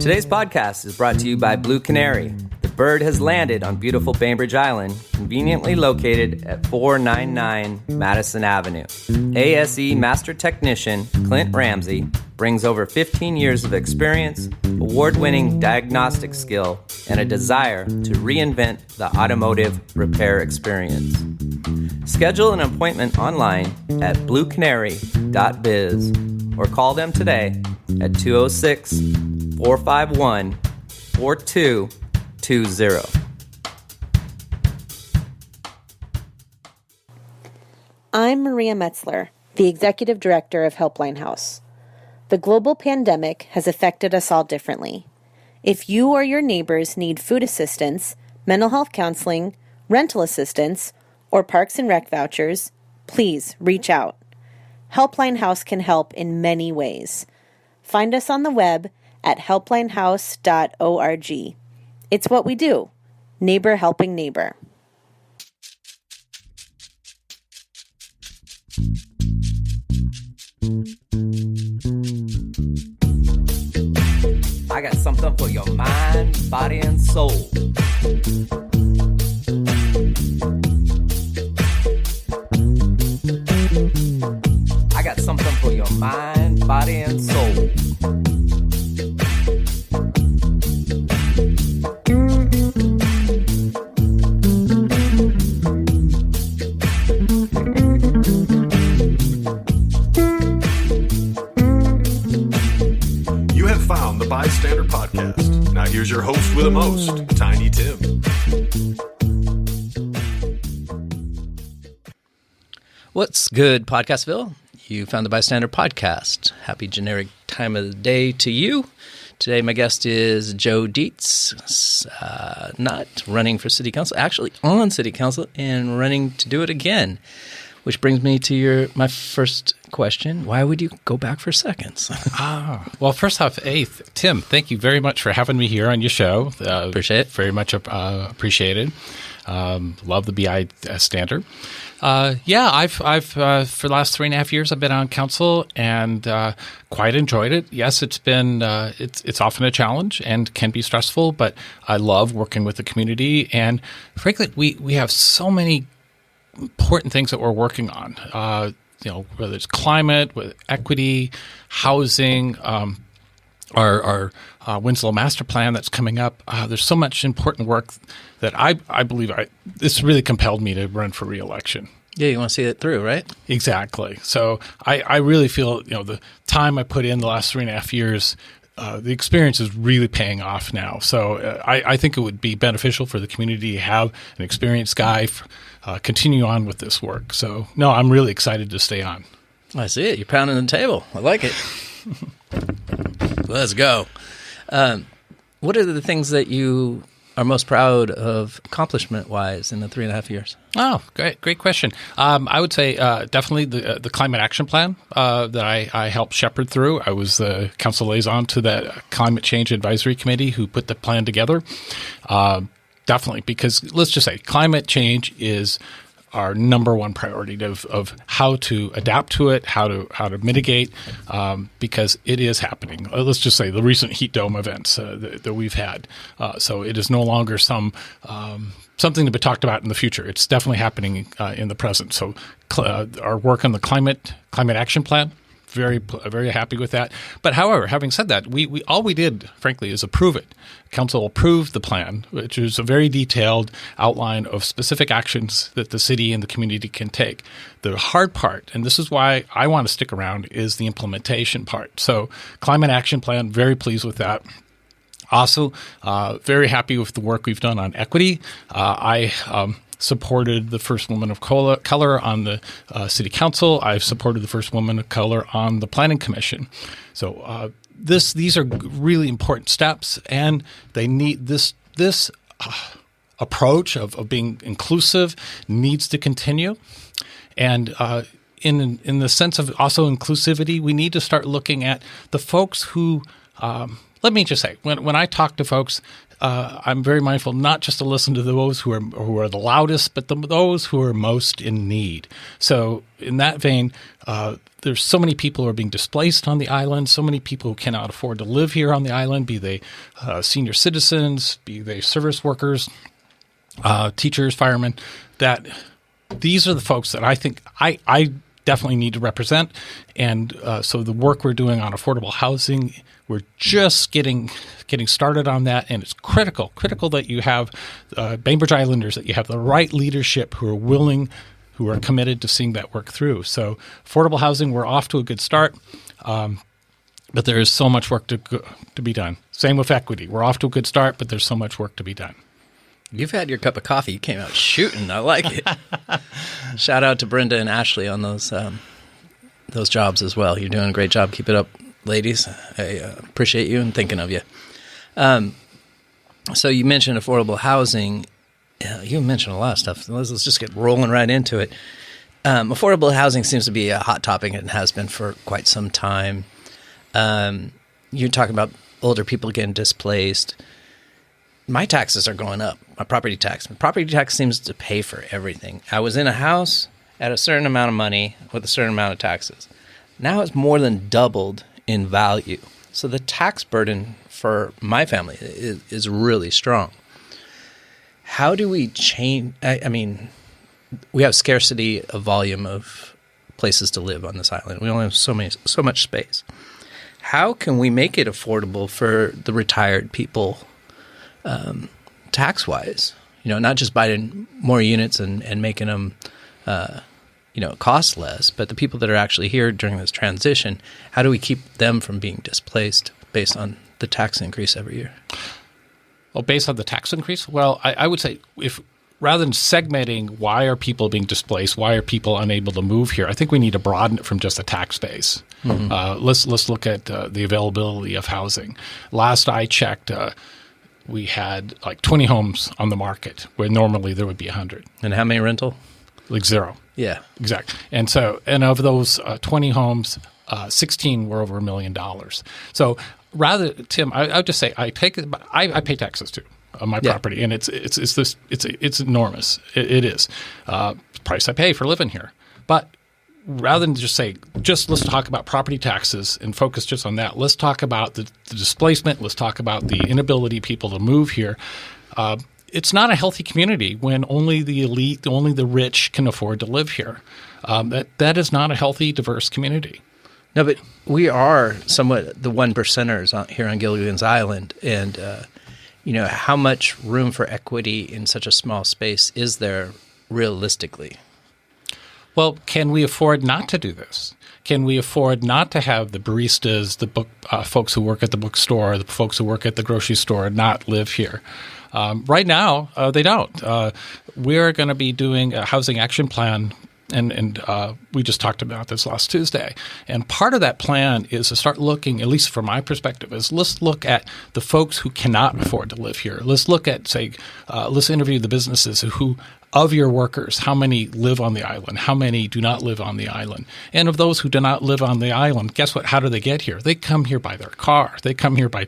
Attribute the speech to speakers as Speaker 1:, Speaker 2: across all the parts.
Speaker 1: Today's podcast is brought to you by Blue Canary. The bird has landed on beautiful Bainbridge Island, conveniently located at 499 Madison Avenue. ASE Master Technician Clint Ramsey brings over 15 years of experience, award-winning diagnostic skill, and a desire to reinvent the automotive repair experience. Schedule an appointment online at bluecanary.biz or call them today at 206-451-4220.
Speaker 2: I'm Maria Metzler, the Executive Director of Helpline House. The global pandemic has affected us all differently. If you or your neighbors need food assistance, mental health counseling, rental assistance, or Parks and Rec vouchers, please reach out. Helpline House can help in many ways. Find us on the web at helplinehouse.org. It's what we do. Neighbor helping neighbor.
Speaker 1: I got something for your mind, body, and soul. I got something for your mind, body, and soul.
Speaker 3: You have found the B.I.STANDER Podcast. Now here's your host with the most, Tiny Tim.
Speaker 4: What's good, Podcastville? You found the B.I.STANDER Podcast. Happy generic time of the day to you. Today, my guest is Joe Deets, not running for City Council, actually on City Council and running to do it again. Which brings me to my first question. Why would you go back for seconds?
Speaker 5: Well, first off, Tim, thank you very much for having me here on your show.
Speaker 4: Appreciate it.
Speaker 5: Very much appreciated. Love the BI.STANDER. I've for the last 3.5 years, I've been on council and quite enjoyed it. Yes, it's been it's often a challenge and can be stressful, but I love working with the community. And frankly, we have so many important things that we're working on. Whether it's climate, with equity, housing, our Winslow Master Plan that's coming up. There's so much important work that I believe this really compelled me to run for re-election.
Speaker 4: Yeah, you want to see it through, right?
Speaker 5: Exactly. So I really feel the time I put in the last 3.5 years, the experience is really paying off now. So I think it would be beneficial for the community to have an experienced guy continue on with this work. So, no, I'm really excited to stay on.
Speaker 4: I see it. You're pounding the table. I like it. Let's go. What are the things that you are most proud of accomplishment-wise in the 3.5 years?
Speaker 5: Oh, great question. I would say definitely the Climate Action Plan that I helped shepherd through. I was the council liaison to that Climate Change Advisory Committee who put the plan together. Definitely, because let's just say climate change is our number one priority of how to adapt to it, how to mitigate, because it is happening. Let's just say the recent heat dome events that we've had. So it is no longer something to be talked about in the future. It's definitely happening in the present. So our work on the climate action plan, very happy with that. But however, having said that, we all we did, frankly, is approve it. Council approved the plan, which is a very detailed outline of specific actions that the city and the community can take. The hard part, and this is why I want to stick around, is the implementation part. So Climate Action Plan, very pleased with that. Also, very happy with the work we've done on equity. I supported the first woman of color on the city council. I've supported the first woman of color on the planning commission. So these are really important steps, and they need this approach of being inclusive needs to continue. And in the sense of also inclusivity, we need to start looking at the folks who let me just say, when I talk to folks, I'm very mindful not just to listen to those who are the loudest, but those who are most in need. So in that vein, there's so many people who are being displaced on the island, so many people who cannot afford to live here on the island, be they senior citizens, be they service workers, teachers, firemen, that these are the folks that I think I definitely need to represent. And so the work we're doing on affordable housing, we're just getting started on that, and it's critical that you have Bainbridge Islanders, that you have the right leadership who are willing, who are committed to seeing that work through. So affordable housing, we're off to a good start, but there is so much work to be done. Same with equity. We're off to a good start, but there's so much work to be done.
Speaker 4: You've had your cup of coffee. You came out shooting. I like it. Shout out to Brenda and Ashley on those jobs as well. You're doing a great job. Keep it up, ladies. I appreciate you and thinking of you. So you mentioned affordable housing. You mentioned a lot of stuff. Let's just get rolling right into it. Affordable housing seems to be a hot topic and has been for quite some time. You're talking about older people getting displaced. My taxes are going up, my property tax. My property tax seems to pay for everything. I was in a house at a certain amount of money with a certain amount of taxes. Now it's more than doubled in value. So the tax burden for my family is really strong. How do we change? I mean, we have scarcity of volume of places to live on this island. We only have so much space. How can we make it affordable for the retired people? Tax-wise, not just buying more units and making them, cost less, but the people that are actually here during this transition, how do we keep them from being displaced based on the tax increase every year?
Speaker 5: Well, based on the tax increase? Well, I would say if rather than segmenting why are people being displaced, why are people unable to move here, I think we need to broaden it from just a tax base. Mm-hmm. Let's look at the availability of housing. Last I checked, we had like 20 homes on the market where normally there would be 100.
Speaker 4: And how many rental?
Speaker 5: Like 0.
Speaker 4: Yeah.
Speaker 5: Exactly. And of those 20 homes, 16 were over $1 million. So rather, Tim, I would just say I pay taxes too on my property, and it's enormous. It is price I pay for living here. But rather than just say, let's talk about property taxes and focus just on that, let's talk about the displacement. Let's talk about the inability of people to move here. It's not a healthy community when only the elite, only the rich can afford to live here. That is not a healthy, diverse community.
Speaker 4: No, but we are somewhat the one percenters here on Gilligan's Island. And, how much room for equity in such a small space is there realistically?
Speaker 5: Well, can we afford not to do this? Can we afford not to have the baristas, the book folks who work at the bookstore, the folks who work at the grocery store not live here? Right now, they don't. We're going to be doing a housing action plan, and we just talked about this last Tuesday. And part of that plan is to start looking, at least from my perspective, is let's look at the folks who cannot afford to live here. Let's look at, let's interview the businesses who of your workers, how many live on the island? How many do not live on the island? And of those who do not live on the island, guess what? How do they get here? They come here by their car. They come here by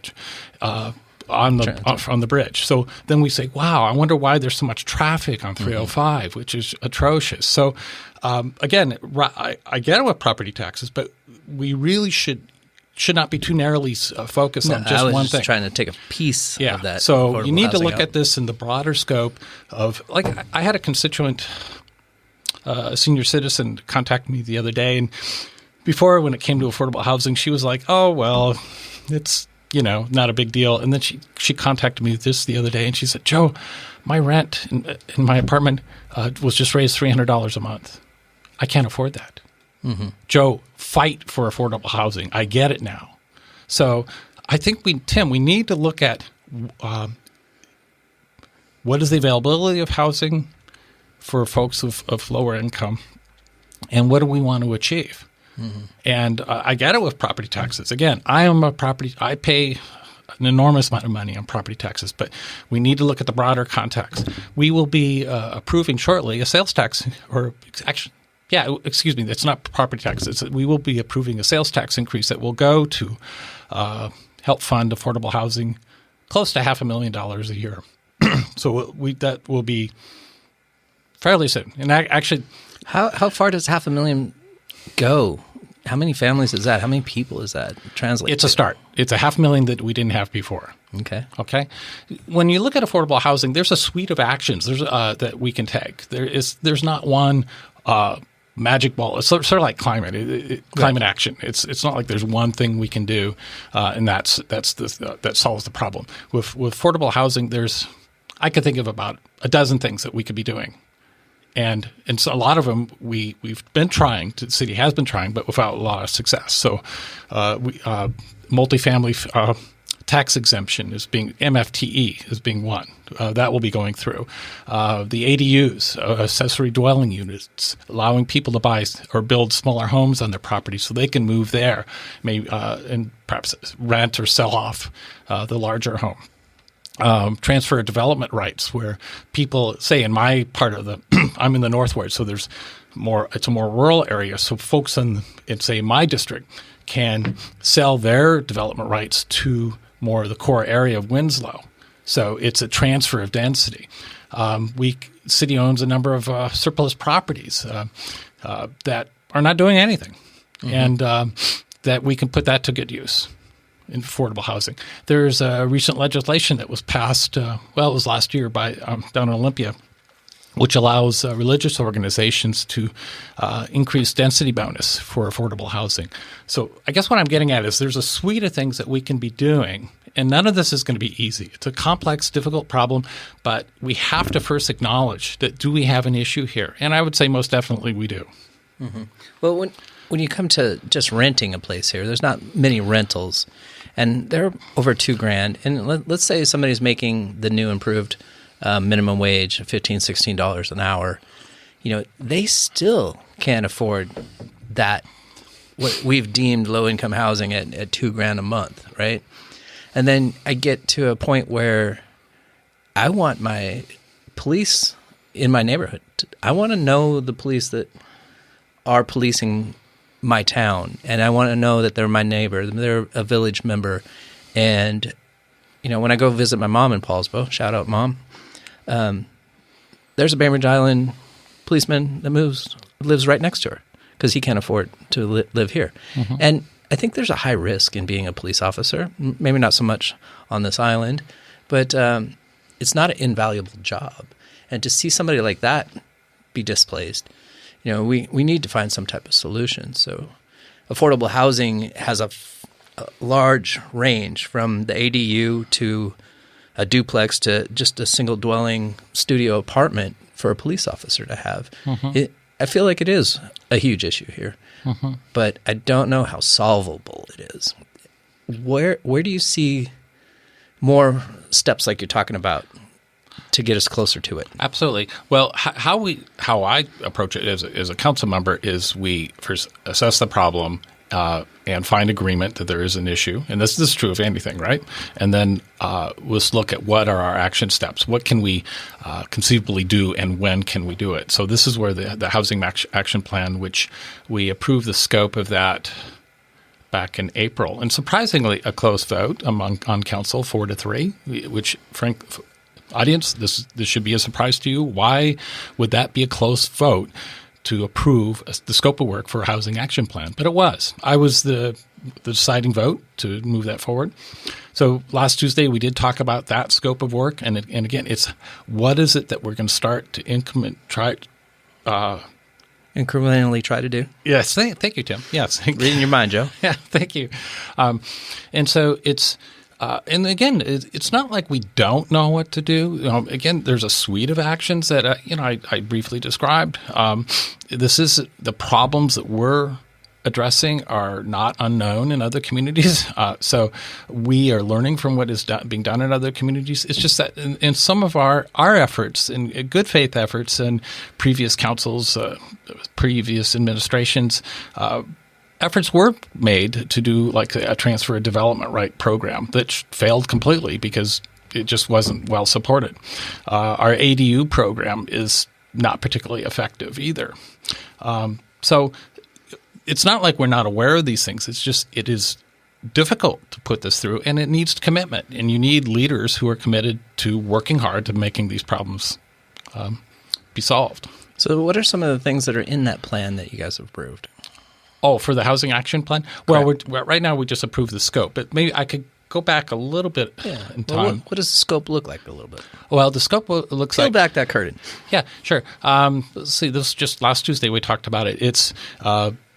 Speaker 5: on the bridge. So then we say, wow, I wonder why there's so much traffic on 305, which is atrocious. So again, I get it with property taxes, but we really should not be too narrowly focused on just one thing.
Speaker 4: Trying to take a piece of that.
Speaker 5: So you need to look at this in the broader scope of, like, I had a constituent, a senior citizen, contact me the other day, and before, when it came to affordable housing, she was like, "Oh well, it's not a big deal." And then she contacted me this the other day, and she said, "Joe, my rent in my apartment was just raised $300 a month. I can't afford that." Mm-hmm. Joe, fight for affordable housing. I get it now. So I think we need to look at what is the availability of housing for folks of lower income, and what do we want to achieve? Mm-hmm. And I get it with property taxes. Again, I pay an enormous amount of money on property taxes, but we need to look at the broader context. We will be approving shortly a sales tax, or actually, it's not property taxes. We will be approving a sales tax increase that will go to help fund affordable housing close to $500,000 a year. So that will be fairly soon. And actually,
Speaker 4: how far does $500,000 go? How many families is that? How many people is that translate?
Speaker 5: It's a start. It's $500,000 that we didn't have before. Okay. When you look at affordable housing, there's a suite of actions that we can take. There's not one magic ball. It's sort of like climate action. It's not like there's one thing we can do, and that solves the problem. With affordable housing, I could think of about a dozen things that we could be doing. And so a lot of them we've been trying. The city has been trying, but without a lot of success. So, multifamily tax exemption MFTE is being one. That will be going through. The ADUs, accessory dwelling units, allowing people to buy or build smaller homes on their property so they can move there, and perhaps rent or sell off the larger home. Transfer of development rights, where people say in my part of I'm in the North Ward, so it's a more rural area. So folks in say my district can sell their development rights to more of the core area of Winslow. So it's a transfer of density. City owns a number of surplus properties that are not doing anything, and that we can put that to good use in affordable housing. There's a recent legislation that was passed, it was last year by down in Olympia, which allows religious organizations to increase density bonus for affordable housing. So I guess what I'm getting at is there's a suite of things that we can be doing, and none of this is going to be easy. It's a complex, difficult problem, but we have to first acknowledge that do we have an issue here? And I would say most definitely we do.
Speaker 4: Mm-hmm. Well, when you come to just renting a place here, there's not many rentals, and they're over $2,000. And let's say somebody's making the new improved minimum wage of $15, $16 an hour. They still can't afford that, what we've deemed low-income housing at $2,000 a month, right? And then I get to a point where I want my police in my neighborhood. I want to know the police that are policing my town, and I want to know that they're my neighbor, they're a village member. And when I go visit my mom in Paulsbo, shout out mom, there's a Bainbridge Island policeman that lives right next to her because he can't afford to live here. Mm-hmm. And I think there's a high risk in being a police officer, maybe not so much on this island, but it's not an invaluable job. And to see somebody like that be displaced, we need to find some type of solution. So affordable housing has a large range from the ADU to a duplex to just a single dwelling studio apartment for a police officer to have. Mm-hmm. I feel like it is a huge issue here, but I don't know how solvable it is. Where do you see more steps like you're talking about to get us closer to it?
Speaker 5: Absolutely. Well, how I approach it as a council member is we first assess the problem and find agreement that there is an issue, and this is true of anything, right? And then let's look at what are our action steps. What can we conceivably do, and when can we do it? So this is where the Housing Action Plan, which we approved the scope of that back in April, and surprisingly a close vote on council, 4-3, which audience, this should be a surprise to you. Why would that be a close vote to approve the scope of work for a housing action plan? But it was. I was the deciding vote to move that forward. So last Tuesday we did talk about that scope of work, and again, it's what is it that we're going to start to incrementally
Speaker 4: try to do?
Speaker 5: Yes, thank you, Tim. Yes,
Speaker 4: reading your mind, Joe.
Speaker 5: Yeah, thank you. And so it's. And again, it's not like we don't know what to do. Again, there's a suite of actions that I briefly described. This is the problems that we're addressing are not unknown in other communities. So we are learning from what is being done in other communities. It's just that in some of our efforts, in good faith efforts, and previous councils, previous administrations. Efforts were made to do like a transfer of development right program that failed completely because it just wasn't well supported. Our ADU program is not particularly effective either. So it's not like we're not aware of these things. It's just it is difficult to put this through, and it needs commitment. And you need leaders who are committed to working hard to making these problems be solved.
Speaker 4: So what are some of the things that are in that plan that you guys have approved?
Speaker 5: Oh, for the Housing Action Plan? Well, right now we just approved the scope, but maybe I could go back a little bit in time.
Speaker 4: Well, what does the scope look like a little bit?
Speaker 5: Well, the scope looks
Speaker 4: Peel
Speaker 5: like...
Speaker 4: back that curtain.
Speaker 5: Yeah, sure. Let's see, this was just last Tuesday we talked about it. It's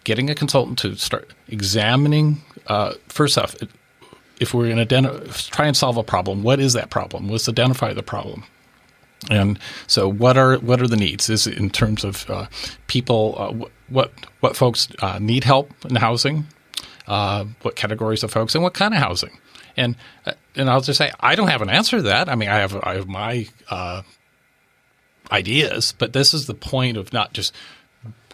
Speaker 5: getting a consultant to start examining, first off, if we're going to try and solve a problem, what is that problem? Let's identify the problem. And so what are the needs? Is it in terms of people, what folks need help in housing, what categories of folks, and what kind of housing? And I'll just say, I don't have an answer to that. I mean, I have my ideas, but this is the point of not just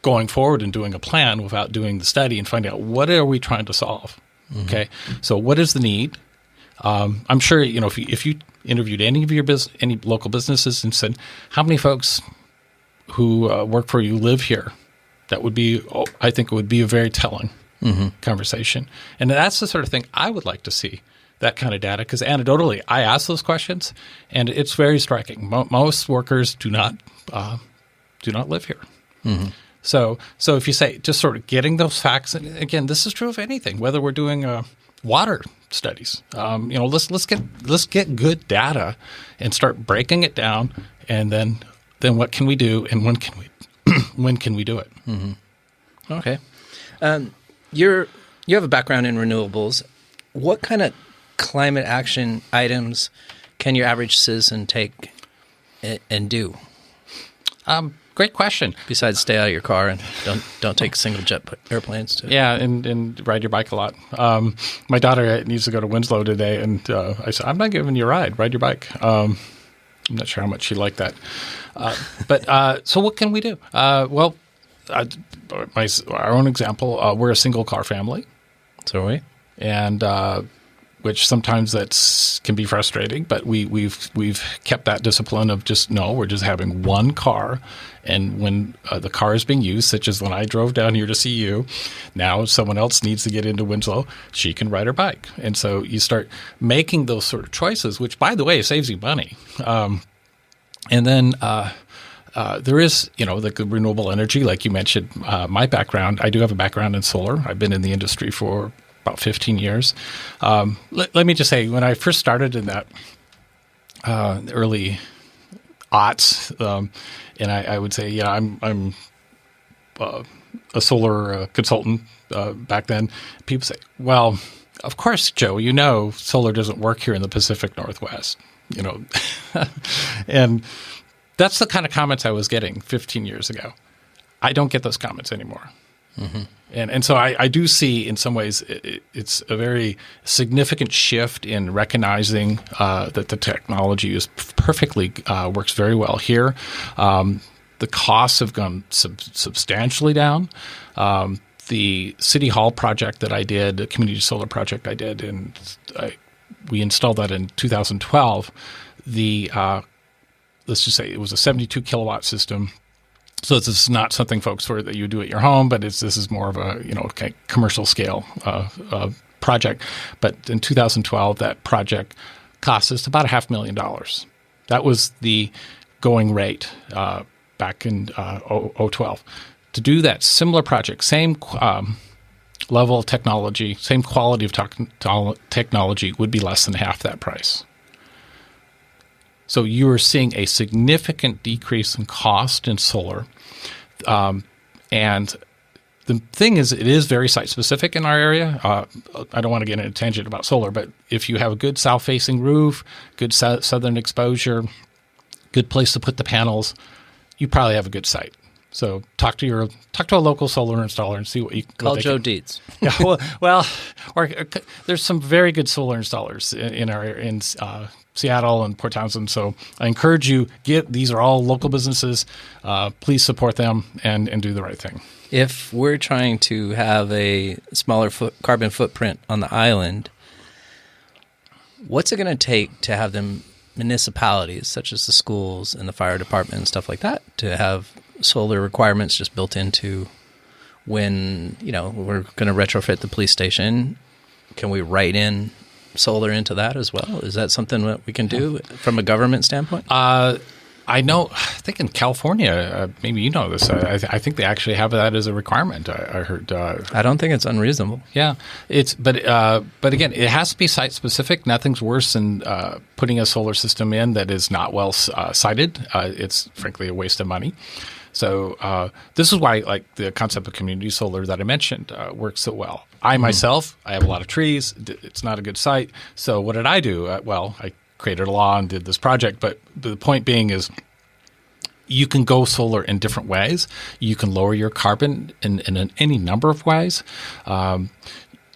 Speaker 5: going forward and doing a plan without doing the study and finding out what are we trying to solve. Mm-hmm. Okay, so what is the need? I'm sure if you interviewed any of your any local businesses and said how many folks who work for you live here, that would be I think it would be a very telling conversation, and that's the sort of thing I would like to see. That kind of data, because anecdotally, I ask those questions, and it's very striking. Most workers do not live here. Mm-hmm. So if you say just sort of getting those facts, and again, this is true of anything, whether we're doing water studies, let's get good data and start breaking it down, and then what can we do, and when can we do it?
Speaker 4: Mm-hmm. Okay, you have a background in renewables. What kind of climate action items can your average citizen take and do?
Speaker 5: Great question.
Speaker 4: Besides stay out of your car and don't take single jet airplanes.
Speaker 5: Yeah, and ride your bike a lot. My daughter needs to go to Winslow today, and I said, I'm not giving you a ride. Ride your bike. I'm not sure how much she liked that. But so what can we do? Well, our own example, we're a single-car family.
Speaker 4: So are we?
Speaker 5: And which sometimes can be frustrating, but we've kept that discipline of we're just having one car, and when the car is being used, such as when I drove down here to see you, now someone else needs to get into Winslow, she can ride her bike, and so you start making those sort of choices, which by the way saves you money, and then. There is, the renewable energy, like you mentioned. My background, I do have a background in solar. I've been in the industry for about 15 years. Let me just say, when I first started in that early aughts, and I would say, I'm a solar consultant back then. People say, well, of course, Joe, solar doesn't work here in the Pacific Northwest, and that's the kind of comments I was getting 15 years ago. I don't get those comments anymore. Mm-hmm. And so I do see in some ways it's a very significant shift in recognizing that the technology is perfectly works very well here. The costs have gone substantially down. The City Hall project that I did, the community solar project I did, and we installed that in 2012. Let's just say it was a 72 kilowatt system. So this is not something, folks, that you do at your home, but this is more of a commercial scale project. But in 2012, that project cost us about $500,000. That was the going rate back in 2012. To do that similar project, same level of technology, same quality of technology, would be less than half that price. So you are seeing a significant decrease in cost in solar. And the thing is, it is very site-specific in our area. I don't want to get in a tangent about solar, but if you have a good south-facing roof, good southern exposure, good place to put the panels, you probably have a good site. So talk to a local solar installer and see what you
Speaker 4: call Joe Deets.
Speaker 5: Yeah, well, or there's some very good solar installers in Seattle and Port Townsend. So I encourage you, these are all local businesses. Please support them and do the right thing.
Speaker 4: If we're trying to have a smaller carbon footprint on the island, what's it going to take to have them municipalities, such as the schools and the fire department and stuff like that, to have solar requirements just built into when, we're going to retrofit the police station? Can we write in solar into that as well? Is that something that we can do from a government standpoint?
Speaker 5: I think in California, maybe you know this, I think they actually have that as a requirement. I heard.
Speaker 4: I don't think it's unreasonable.
Speaker 5: Yeah, but again, it has to be site specific. Nothing's worse than putting a solar system in that is not well sited. It's frankly a waste of money. So this is why, like, the concept of community solar that I mentioned works so well. I myself, I have a lot of trees. It's not a good site. So what did I do? I created a law and did this project. But the point being is, you can go solar in different ways. You can lower your carbon in any number of ways.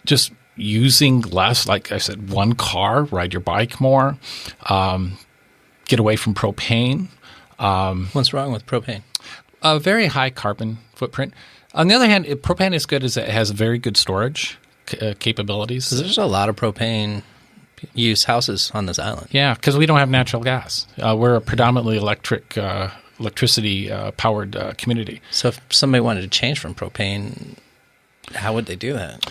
Speaker 5: Just using less, like I said, one car, ride your bike more, get away from propane.
Speaker 4: What's wrong with propane?
Speaker 5: A very high carbon footprint. On the other hand, propane is good as it has very good storage capabilities.
Speaker 4: There's a lot of propane use houses on this island.
Speaker 5: Yeah, because we don't have natural gas. We're a predominantly electricity powered community.
Speaker 4: So if somebody wanted to change from propane, how would they do that?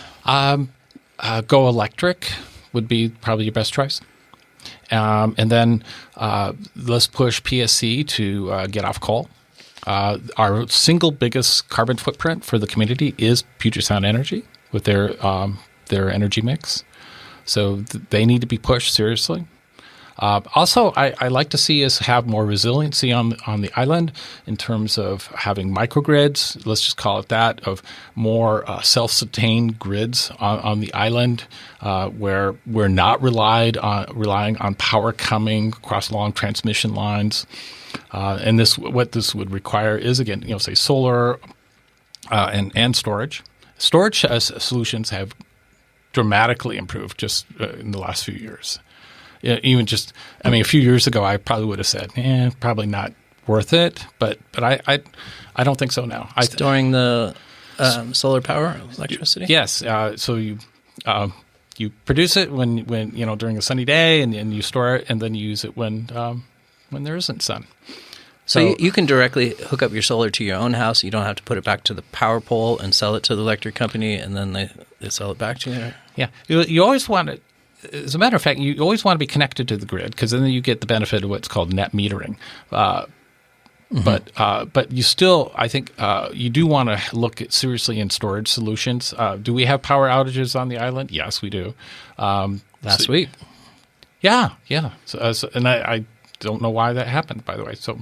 Speaker 5: Go electric would be probably your best choice. And then let's push PSC to get off coal. Our single biggest carbon footprint for the community is Puget Sound Energy with their energy mix. So they need to be pushed seriously. Also, I like to see us have more resiliency on the island in terms of having microgrids, let's just call it that, of more self-sustained grids on the island where we're not relying on power coming across long transmission lines. And what this would require is, again, say solar and storage. Storage solutions have dramatically improved just in the last few years. Even just, a few years ago, I probably would have said, probably not worth it. But I don't think so now.
Speaker 4: Storing the solar power, electricity?
Speaker 5: Yes. So you produce it when during a sunny day, and you store it, and then you use it when there isn't sun.
Speaker 4: So you can directly hook up your solar to your own house. You don't have to put it back to the power pole and sell it to the electric company, and then they sell it back to you?
Speaker 5: Yeah. You always want to, as a matter of fact, you always want to be connected to the grid, because then you get the benefit of what's called net metering. But you still, I think, you do want to look seriously in storage solutions. Do we have power outages on the island? Yes, we do.
Speaker 4: Last week.
Speaker 5: Yeah. And I don't know why that happened, by the way. So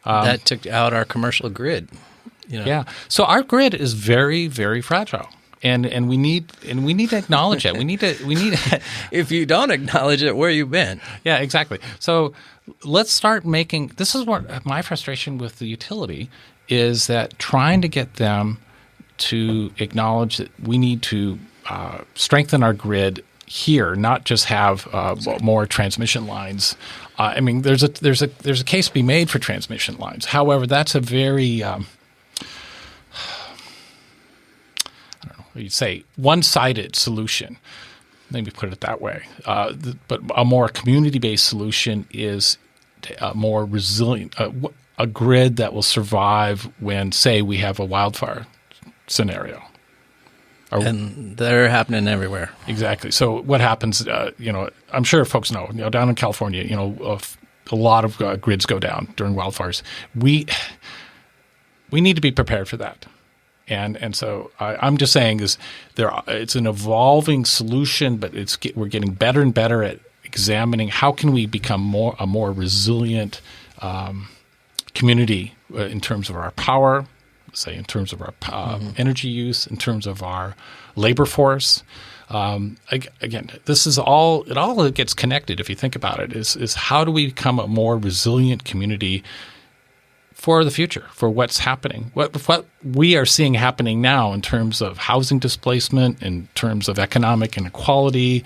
Speaker 4: that took out our commercial grid.
Speaker 5: Yeah. So our grid is very, very fragile. And we need to acknowledge it. We need to.
Speaker 4: If you don't acknowledge it, where you been?
Speaker 5: Yeah, exactly. So let's start making. This is what my frustration with the utility is, that trying to get them to acknowledge that we need to strengthen our grid here, not just have more transmission lines. There's a case to be made for transmission lines. However, that's a very you'd say one-sided solution. Let me put it that way. But a more community-based solution is more resilient, a grid that will survive when, say, we have a wildfire scenario.
Speaker 4: And they're happening everywhere.
Speaker 5: Exactly. So what happens? I'm sure folks know. Down in California, a lot of grids go down during wildfires. We need to be prepared for that. And so I'm just saying it's an evolving solution, but we're getting better and better at examining how can we become a more resilient community in terms of our power, say in terms of our energy use, in terms of our labor force. Again, this is all gets connected if you think about it. Is how do we become a more resilient community for the future, for what's happening, what we are seeing happening now in terms of housing displacement, in terms of economic inequality,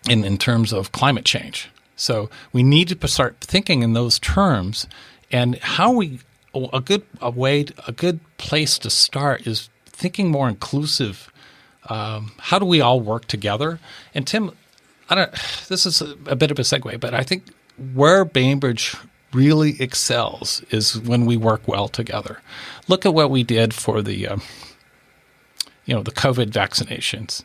Speaker 5: in terms of climate change. So we need to start thinking in those terms, and a good place to start is thinking more inclusive. How do we all work together? And Tim, this is a bit of a segue, but I think where Bainbridge really excels is when we work well together. Look at what we did for the COVID vaccinations.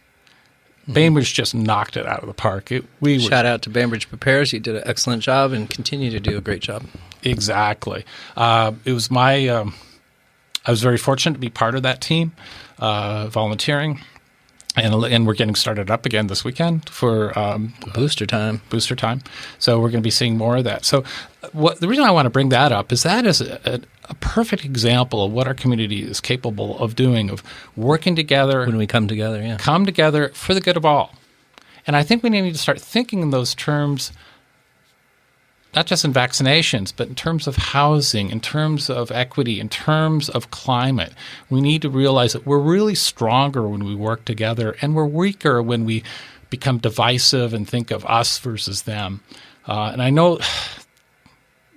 Speaker 5: Bainbridge just knocked it out of the park.
Speaker 4: Shout out to Bainbridge Prepares. You did an excellent job and continue to do a great job.
Speaker 5: Exactly. It was I was very fortunate to be part of that team, volunteering. And we're getting started up again this weekend for
Speaker 4: Booster time.
Speaker 5: So we're going to be seeing more of that. So the reason I want to bring that up is that is a perfect example of what our community is capable of doing, of working together.
Speaker 4: When we come together, yeah.
Speaker 5: Come together for the good of all. And I think we need to start thinking in those terms, not just in vaccinations, but in terms of housing, in terms of equity, in terms of climate. We need to realize that we're really stronger when we work together, and we're weaker when we become divisive and think of us versus them. And I know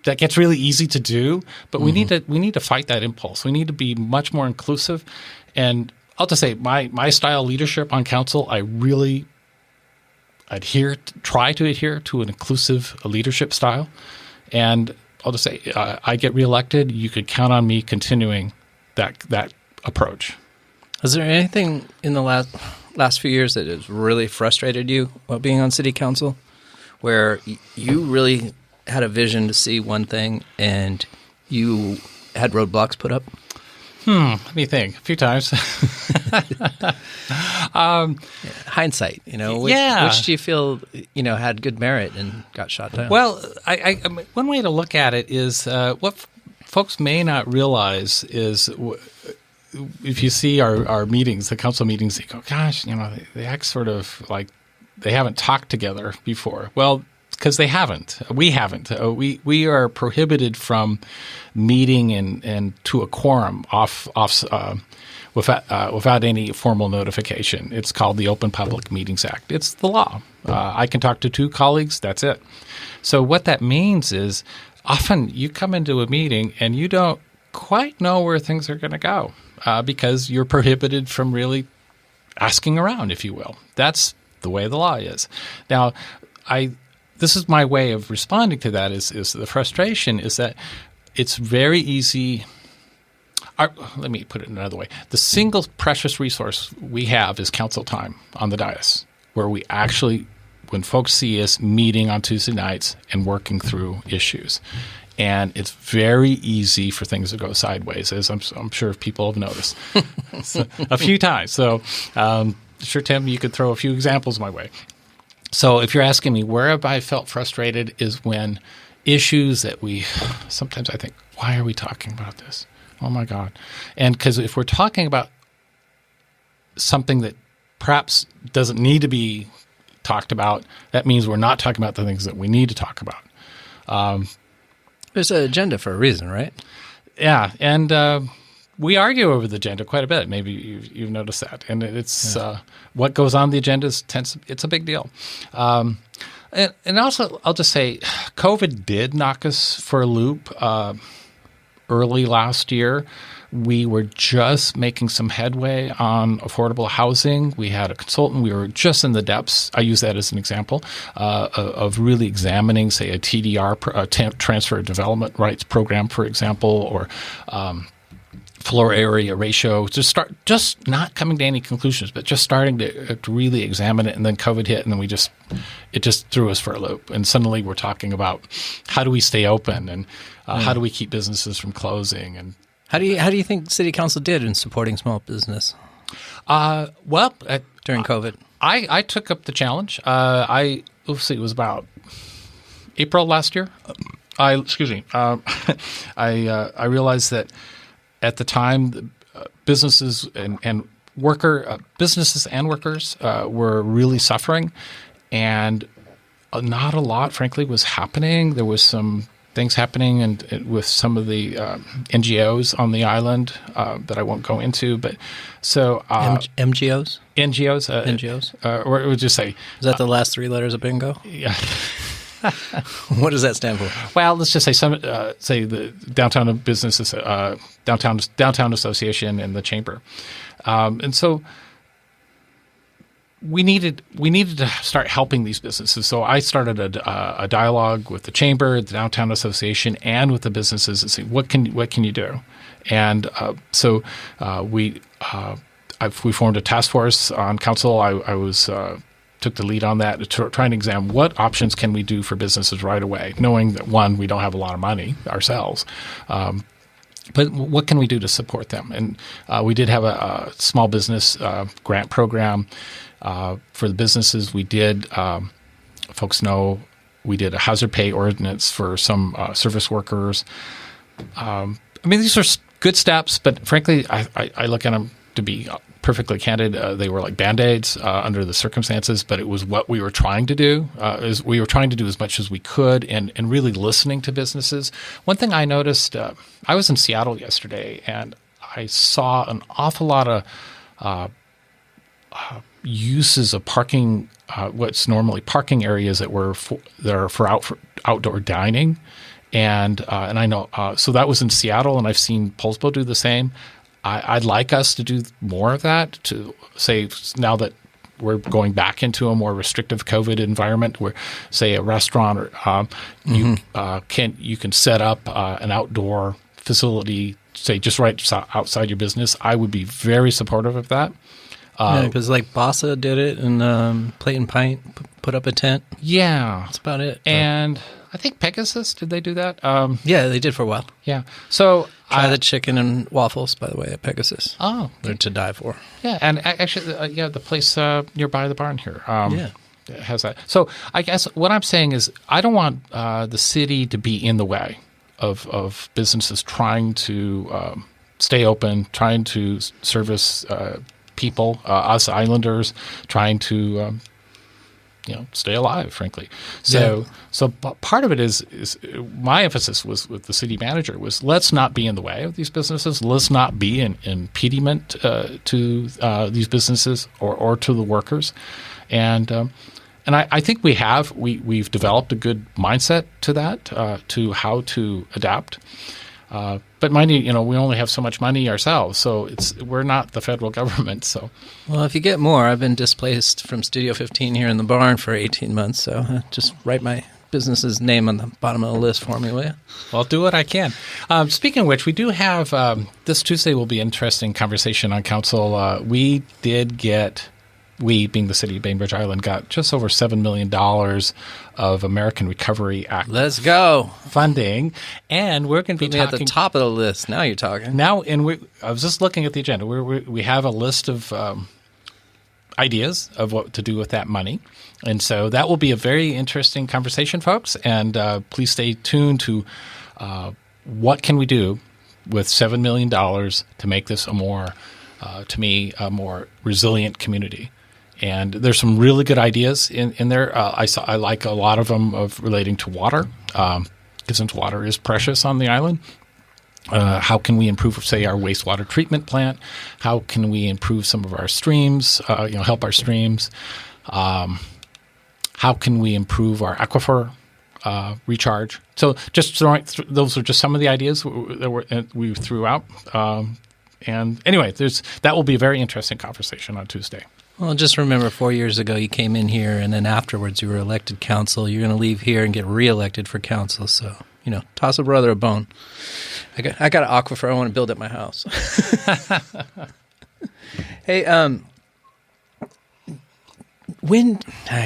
Speaker 5: that gets really easy to do, but we need to fight that impulse. We need to be much more inclusive. And I'll just say my style of leadership on council, I really try to adhere to an inclusive leadership style. And I'll just say, I get reelected, you could count on me continuing that approach.
Speaker 4: Is there anything in the last few years that has really frustrated you while being on city council, where you really had a vision to see one thing and you had roadblocks put up?
Speaker 5: Let me think. A few times.
Speaker 4: Hindsight, which do you feel, had good merit and got shot down?
Speaker 5: Well, I one way to look at it is what folks may not realize is if you see our meetings, the council meetings, they go, gosh, they act sort of like they haven't talked together before. Well, because they haven't. We haven't. We are prohibited from meeting and to a quorum without any formal notification. It's called the Open Public Meetings Act. It's the law. I can talk to 2 colleagues. That's it. So what that means is often you come into a meeting and you don't quite know where things are going to go because you're prohibited from really asking around, if you will. That's the way the law is. Now, this is my way of responding to that is the frustration is that it's very easy. Let me put it another way. The single precious resource we have is council time on the dais, where we actually, when folks see us meeting on Tuesday nights and working through issues. And it's very easy for things to go sideways, as I'm sure people have noticed a few times. So sure, Tim, you could throw a few examples my way. So if you're asking me where have I felt frustrated is when issues that sometimes I think, why are we talking about this? Oh, my God. And because if we're talking about something that perhaps doesn't need to be talked about, that means we're not talking about the things that we need to talk about.
Speaker 4: There's an agenda for a reason, right?
Speaker 5: Yeah. And we argue over the agenda quite a bit. Maybe you've noticed that. And it's what goes on the agenda it's a big deal. And also, I'll just say, COVID did knock us for a loop early last year. We were just making some headway on affordable housing. We had a consultant. We were just in the depths. I use that as an example of really examining, say, a TDR, transfer of development rights program, for example, or floor area ratio. Just not coming to any conclusions, but just starting to really examine it. And then COVID hit, and then it just threw us for a loop. And suddenly we're talking about how do we stay open and how do we keep businesses from closing and
Speaker 4: How do you think City Council did in supporting small business? During COVID,
Speaker 5: I took up the challenge. It was about April last year. I realized that at the time, businesses and workers were really suffering, and not a lot, frankly, was happening. There was some things happening and with some of the NGOs on the island that I won't go into, but so
Speaker 4: NGOs,
Speaker 5: or it would just say,
Speaker 4: is that the last 3 letters of bingo?
Speaker 5: Yeah.
Speaker 4: What does that stand for?
Speaker 5: Well, let's just say say the Downtown Businesses, Downtown Association, and the Chamber, and so. We needed to start helping these businesses. So I started a dialogue with the Chamber, the Downtown Association, and with the businesses and say, what can you do? And I we formed a task force on council. I was took the lead on that to try and examine what options can we do for businesses right away, knowing that, one, we don't have a lot of money ourselves. But what can we do to support them? And we did have a small business grant program for the businesses. We did, folks know, we did a hazard pay ordinance for some service workers. These are good steps, but frankly, I look at them, to be perfectly candid, they were like Band-Aids under the circumstances, but it was what we were trying to do. We were trying to do as much as we could and really listening to businesses. One thing I noticed, I was in Seattle yesterday, and I saw an awful lot of uses of parking, what's normally parking areas that are for outdoor dining. And I know, so that was in Seattle, and I've seen Poulsbo do the same. I'd like us to do more of that, to say, now that we're going back into a more restrictive COVID environment where, say, a restaurant or you can set up an outdoor facility, say, just right outside your business. I would be very supportive of that.
Speaker 4: Because like Bossa did it, and Plate and Pint put up a tent.
Speaker 5: Yeah.
Speaker 4: That's about it.
Speaker 5: And I think Pegasus, did they do that?
Speaker 4: Yeah, they did for a while.
Speaker 5: Yeah. So
Speaker 4: Try the chicken and waffles, by the way, at Pegasus.
Speaker 5: Oh.
Speaker 4: They're to die for.
Speaker 5: Yeah, and actually, the place nearby the barn here has that. So I guess what I'm saying is I don't want the city to be in the way of businesses trying to stay open, trying to service people, us islanders, trying to stay alive, frankly. So part of it is my emphasis was with the city manager was, let's not be in the way of these businesses. Let's not be an impediment to these businesses or to the workers. And I think we've developed a good mindset to that, to how to adapt. But money, we only have so much money ourselves, so we're not the federal government. So,
Speaker 4: well, if you get more, I've been displaced from Studio 15 here in the barn for 18 months. So just write my business's name on the bottom of the list for me, will you?
Speaker 5: Well, I'll do what I can. Speaking of which, we do have this Tuesday will be an interesting conversation on council. We did get. We, being the city of Bainbridge Island, got just over $7 million of American Recovery Act.
Speaker 4: Let's go.
Speaker 5: Funding. And we're going to be talking
Speaker 4: at the top of the list. Now you're talking.
Speaker 5: Now, I was just looking at the agenda. We have a list of ideas of what to do with that money. And so that will be a very interesting conversation, folks. And please stay tuned to what can we do with $7 million to make this a more resilient community. And there's some really good ideas in there. I like a lot of them of relating to water, because since water is precious on the island. How can we improve, say, our wastewater treatment plant? How can we improve some of our streams, help our streams? How can we improve our aquifer recharge? So just those are just some of the ideas that we threw out. And anyway, that will be a very interesting conversation on Tuesday.
Speaker 4: Well, just remember 4 years ago you came in here, and then afterwards you were elected council. You're going to leave here and get reelected for council. So, toss a brother a bone. I got an aquifer I want to build at my house. Hey, I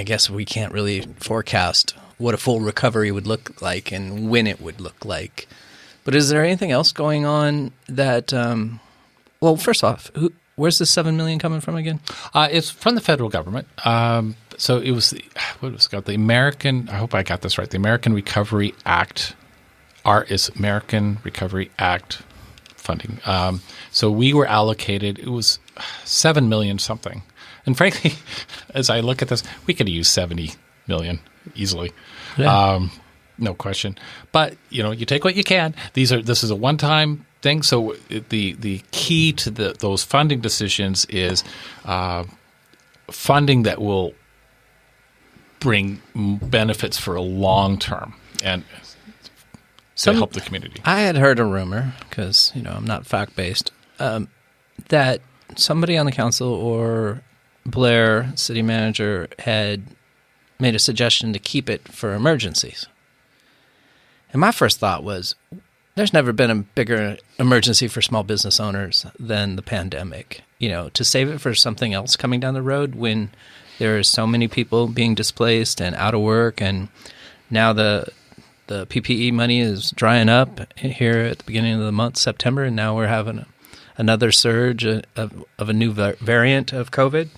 Speaker 4: guess we can't really forecast what a full recovery would look like and when it would look like. But is there anything else going on that well, first off, where's the $7 million coming from again?
Speaker 5: It's from the federal government. So it was what was it called? The American. I hope I got this right. The American Recovery Act. Is American Recovery Act funding. So we were allocated. It was $7 million something. And frankly, as I look at this, we could have used $70 million easily. Yeah. No question. But you take what you can. This is a one-time thing. So the key to those funding decisions is funding that will bring benefits for a long term and to help the community.
Speaker 4: I had heard a rumor, because I'm not fact-based, that somebody on the council or Blair, city manager, had made a suggestion to keep it for emergencies. And my first thought was, there's never been a bigger emergency for small business owners than the pandemic. to save it for something else coming down the road when there are so many people being displaced and out of work, and now the PPE money is drying up here at the beginning of the month, September, and now we're having another surge of a new variant of COVID.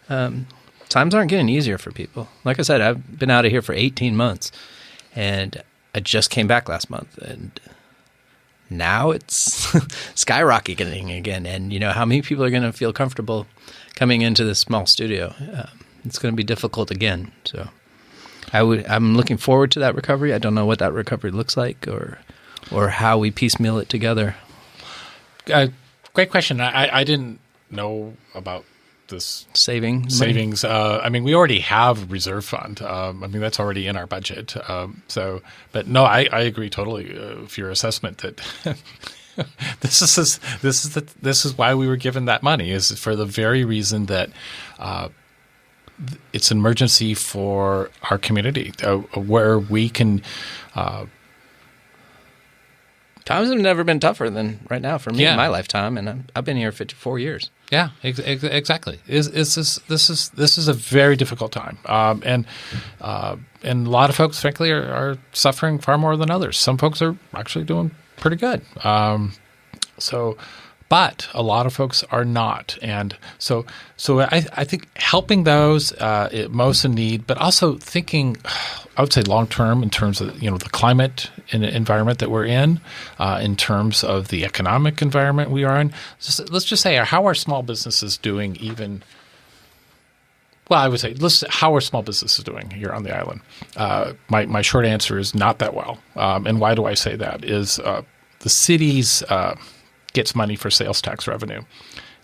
Speaker 4: Times aren't getting easier for people. Like I said, I've been out of here for 18 months, and I just came back last month, and now it's skyrocketing again. And how many people are going to feel comfortable coming into this small studio? It's going to be difficult again. So I'm looking forward to that recovery. I don't know what that recovery looks like or how we piecemeal it together.
Speaker 5: Great question. I didn't know about this
Speaker 4: savings.
Speaker 5: We already have a reserve fund. That's already in our budget. But no, I agree totally with your assessment that this is why we were given that money, is for the very reason that it's an emergency for our community, where we can.
Speaker 4: Times have never been tougher than right now for me in my lifetime, and I've been here 54 years.
Speaker 5: Yeah, exactly. This is a very difficult time, and a lot of folks, frankly, are suffering far more than others. Some folks are actually doing pretty good. But a lot of folks are not, and so I think helping those most in need, but also thinking, I would say long term in terms of the climate and environment that we're in terms of the economic environment we are in. Let's just say, how are small businesses doing? I would say, how are small businesses doing here on the island? My short answer is not that well. And why do I say that? Is the city's gets money for sales tax revenue,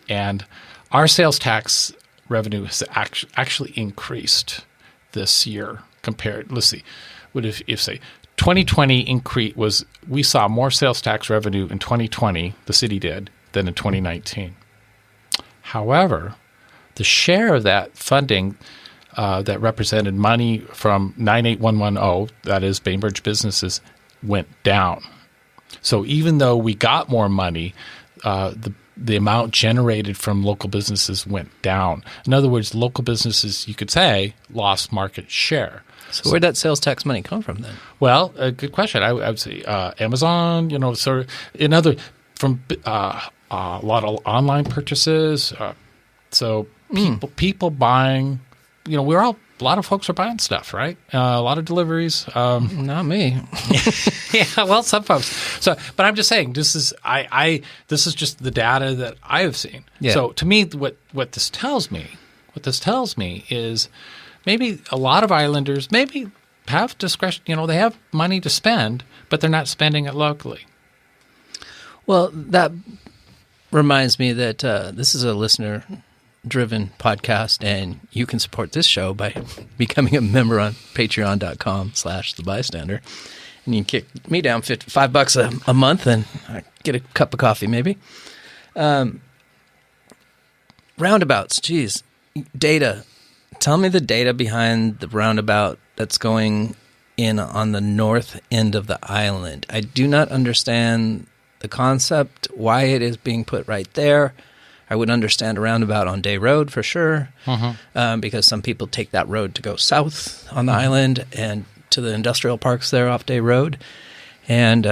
Speaker 5: and our sales tax revenue has actually increased this year compared. Let's see, what if say 2020 we saw more sales tax revenue in 2020, the city did, than in 2019. However, the share of that funding that represented money from 98110, that is Bainbridge businesses, went down. So even though we got more money, the amount generated from local businesses went down. In other words, local businesses, you could say, lost market share.
Speaker 4: So where'd that sales tax money come from then?
Speaker 5: Well, a good question. I would say Amazon, from a lot of online purchases. People buying, a lot of folks are buying stuff, right? A lot of deliveries.
Speaker 4: Not me.
Speaker 5: Yeah, well, some folks. But I'm just saying, this is just the data that I have seen.
Speaker 4: Yeah.
Speaker 5: So to me, what this tells me is maybe a lot of islanders maybe have discretion. They have money to spend, but they're not spending it locally.
Speaker 4: Well, that reminds me that this is a listener-driven podcast, and you can support this show by becoming a member on patreon.com/thebystander. And you can kick me down $5 a month and I get a cup of coffee maybe. Roundabouts, geez. Data. Tell me the data behind the roundabout that's going in on the north end of the island. I do not understand the concept, why it is being put right there. I would understand a roundabout on Day Road for sure, because some people take that road to go south on the island and to the industrial parks there off Day Road. And,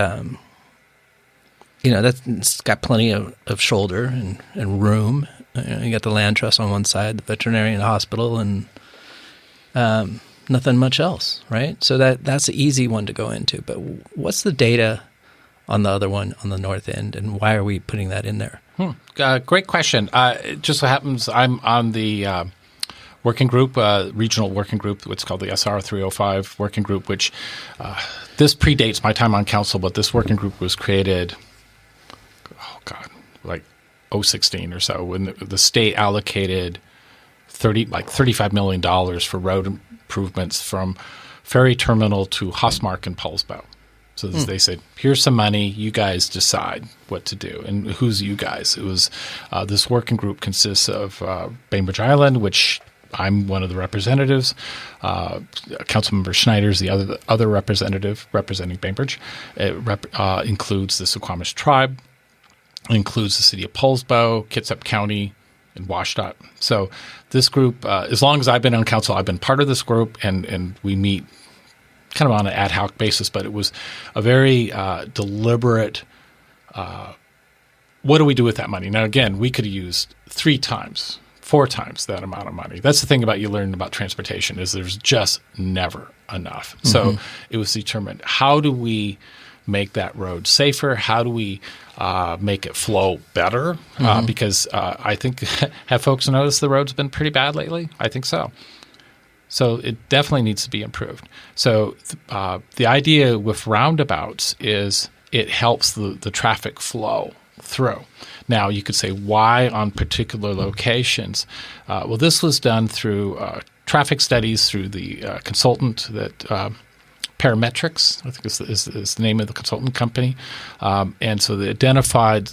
Speaker 4: that's got plenty of shoulder and room. You got the land trust on one side, the veterinarian hospital, and nothing much else, right? So that's the easy one to go into. But what's the data on the other one on the north end, and why are we putting that in there?
Speaker 5: Great question. It just so happens I'm on the working group, regional working group, what's called the SR 305 working group, which this predates my time on council, but this working group was created, like 2016 or so, when the state allocated $35 million for road improvements from Ferry Terminal to Hosmark and Paulsbow. So they said, here's some money, you guys decide what to do. And who's you guys? It was this working group consists of Bainbridge Island, which I'm one of the representatives. Councilmember Schneider's the other representative representing Bainbridge. It includes the Suquamish tribe. It includes the city of Poulsbo, Kitsap County, and Washtenaw. So this group, as long as I've been on council, I've been part of this group, and we meet kind of on an ad hoc basis, but it was a very deliberate, what do we do with that money? Now, again, we could have used 3 times, 4 times that amount of money. That's the thing about you learning about transportation is there's just never enough. Mm-hmm. So it was determined, how do we make that road safer? How do we make it flow better? Because I think, have folks noticed the road's been pretty bad lately? I think so. So it definitely needs to be improved. So the idea with roundabouts is it helps the traffic flow through. Now, you could say, why on particular locations? Well, this was done through traffic studies through the consultant that Parametrics, I think is the name of the consultant company. And so they identified,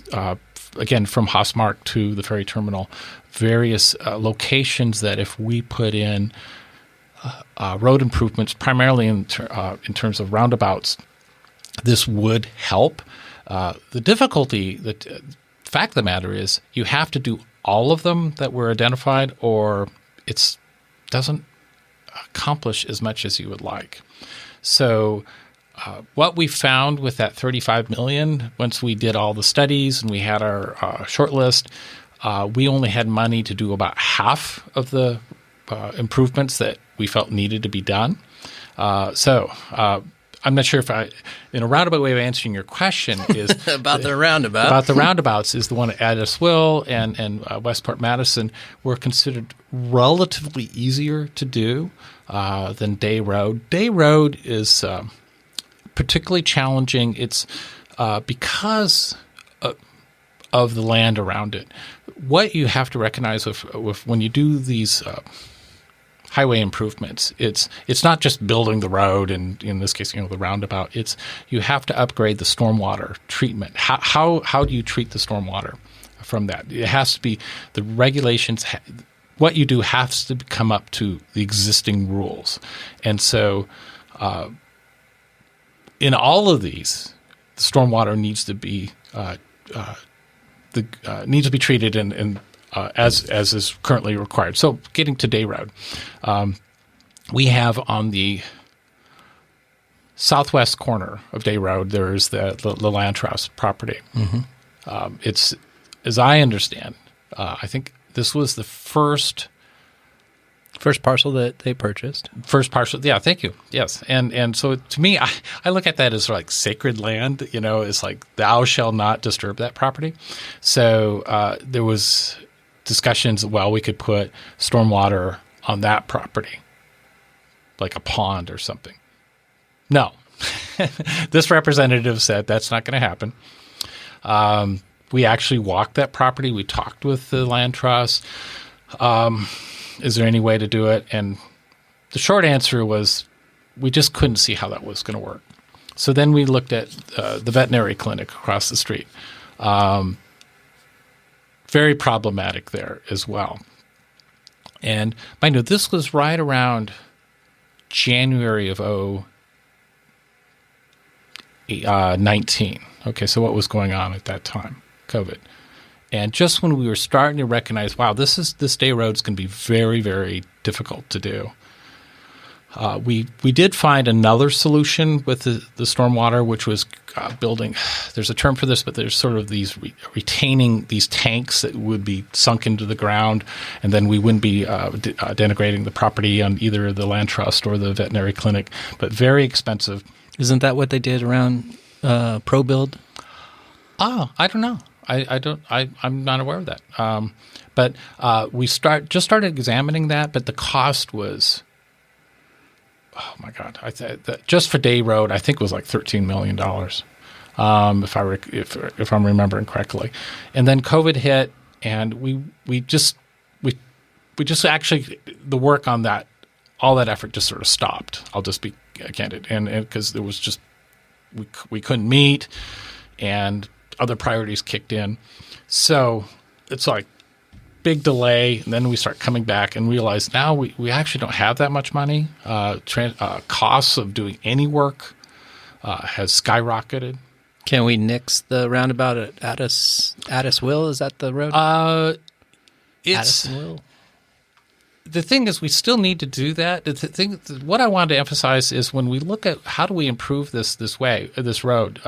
Speaker 5: again, from Haasmark to the ferry terminal, various locations that if we put in road improvements, primarily in terms of roundabouts, this would help. The difficulty, the fact of the matter is you have to do all of them that were identified, or it doesn't accomplish as much as you would like. So what we found with that $35 million, once we did all the studies and we had our short list, we only had money to do about half of the improvements that we felt needed to be done. So I'm not sure if in a roundabout way of answering your question is
Speaker 4: about the roundabout.
Speaker 5: About the roundabouts is the one at Addisville and Westport Madison were considered relatively easier to do than Day Road. Day Road is particularly challenging. It's because of the land around it. What you have to recognize with when you do these highway improvements, it's not just building the road and in this case, the roundabout. It's you have to upgrade the stormwater treatment. How do you treat the stormwater from that? It has to be the regulations. What you do has to come up to the existing rules, and so in all of these, the stormwater needs to be treated and as is currently required. So getting to Day Road, we have on the southwest corner of Day Road, there's the land trust property. Mm-hmm. It's, as I understand, I think this was the first
Speaker 4: parcel that they purchased.
Speaker 5: First parcel, yeah, thank you. Yes. And so to me, I look at that as like sacred land, it's like thou shall not disturb that property. So there was discussions, well, we could put stormwater on that property, like a pond or something. No. This representative said that's not going to happen. We actually walked that property. We talked with the land trust. Is there any way to do it? And the short answer was we just couldn't see how that was going to work. So then we looked at the veterinary clinic across the street. Very problematic there as well. And mind you, this was right around January of 2019. Okay, so what was going on at that time? COVID. And just when we were starting to recognize, wow, this Day Road's going to be very, very difficult to do. We did find another solution with the stormwater, which was building. There's a term for this, but there's sort of these retaining these tanks that would be sunk into the ground, and then we wouldn't be denigrating the property on either the land trust or the veterinary clinic. But very expensive.
Speaker 4: Isn't that what they did around ProBuild?
Speaker 5: I don't know. I'm not aware of that. But we just started examining that, but the cost was. Oh my God! Just for Day Road, I think it was like $13 million, if I'm remembering correctly. And then COVID hit, and we just actually the work on that, all that effort just sort of stopped. I'll just be candid, and because there was just we couldn't meet, and other priorities kicked in. So it's like big delay, and then we start coming back and realize now we actually don't have that much money. Costs of doing any work has skyrocketed.
Speaker 4: Can we nix the roundabout at Addis Will? Is that the road?
Speaker 5: It's
Speaker 4: Addison Will?
Speaker 5: the thing is, we still need to do that. What I wanted to emphasize is when we look at how do we improve this road.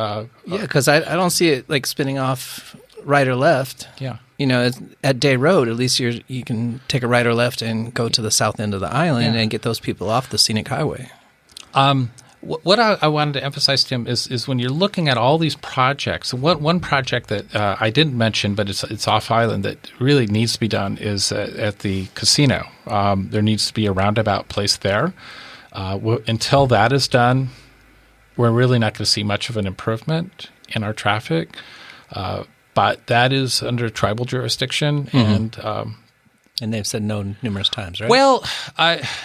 Speaker 4: Because I don't see it like spinning off right or left.
Speaker 5: Yeah.
Speaker 4: You know, at Day Road, at least you can take a right or left and go to the south end of the island and get those people off the scenic highway.
Speaker 5: What I wanted to emphasize, Tim, is when you're looking at all these projects, one project that I didn't mention, but it's off island that really needs to be done is at the casino. There needs to be a roundabout placed there. Until that is done, we're really not going to see much of an improvement in our traffic. But that is under tribal jurisdiction,
Speaker 4: And they've said no numerous times, right?
Speaker 5: Well,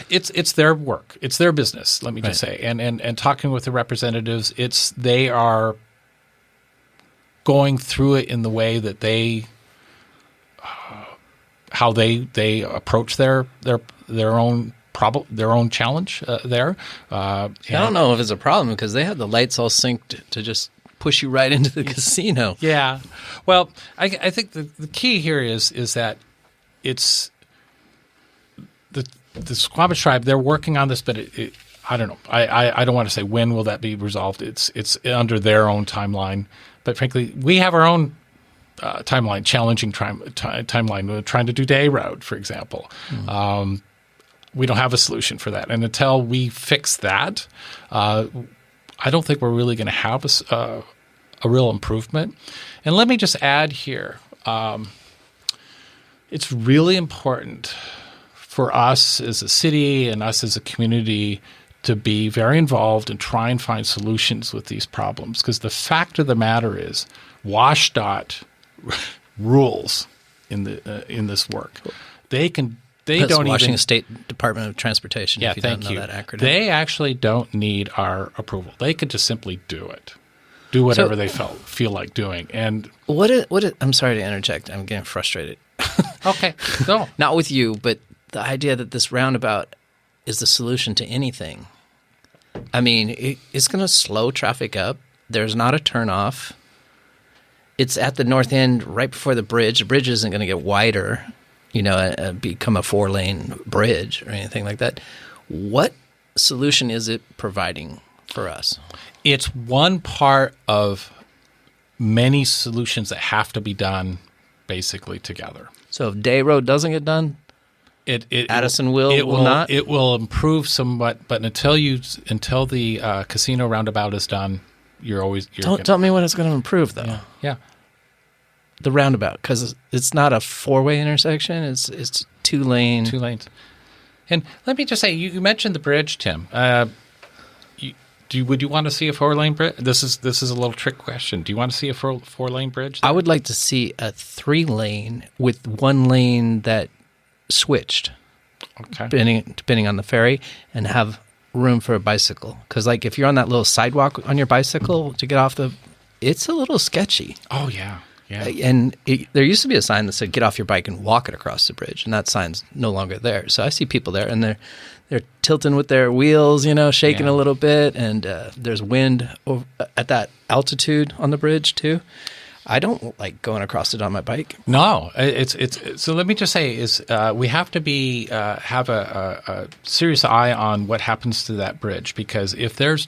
Speaker 5: it's their work. It's their business, let me just say. And talking with the representatives, they are going through it in the way that how they approach their own problem, their own challenge there.
Speaker 4: I don't know if it's a problem because they have the lights all synced to just push you right into the casino.
Speaker 5: Yeah. Well, I think the key here is that it's the Squamish tribe. They're working on this, but I don't know. I don't want to say when will that be resolved. It's under their own timeline. But frankly, we have our own timeline, challenging timeline. We're trying to do Day Road, for example. We don't have a solution for that, and until we fix that, I don't think we're really going to have a real improvement. And let me just add here. It's really important for us as a city and us as a community to be very involved and try and find solutions with these problems. Because the fact of the matter is, WSDOT rules in this work. That's
Speaker 4: Washington State Department of Transportation.
Speaker 5: Yeah,
Speaker 4: if you
Speaker 5: thank
Speaker 4: don't know
Speaker 5: you.
Speaker 4: that acronym.
Speaker 5: They actually don't need our approval. They could just simply do it. Do whatever they feel like doing. And
Speaker 4: I'm sorry to interject. I'm getting frustrated.
Speaker 5: okay, go.
Speaker 4: Not with you, but the idea that this roundabout is the solution to anything. I mean, it's going to slow traffic up. There's not a turnoff. It's at the north end right before the bridge. The bridge isn't going to get wider, become a 4-lane bridge or anything like that. What solution is it providing for us?
Speaker 5: It's one part of many solutions that have to be done basically together.
Speaker 4: So if Day Road doesn't get done, Addison will not?
Speaker 5: It will improve somewhat, but until the casino roundabout is done, you're
Speaker 4: tell me what it's going to improve, though.
Speaker 5: Yeah.
Speaker 4: The roundabout, because it's not a 4-way intersection. It's 2-lane.
Speaker 5: 2 lanes. And let me just say, you mentioned the bridge, Tim. Would you want to see a 4-lane bridge? This is a little trick question. Do you want to see a 4-lane bridge there?
Speaker 4: I would like to see a 3-lane with 1 lane that switched, depending on the ferry, and have room for a bicycle. Because if you're on that little sidewalk on your bicycle to get off it's a little sketchy.
Speaker 5: Oh, yeah. Yeah.
Speaker 4: And there used to be a sign that said, get off your bike and walk it across the bridge. And that sign's no longer there. So I see people there, and they're tilting with their wheels, shaking a little bit. And there's wind at that altitude on the bridge, too. I don't like going across it on my bike.
Speaker 5: No. So let me just say we have to have a serious eye on what happens to that bridge. Because if there's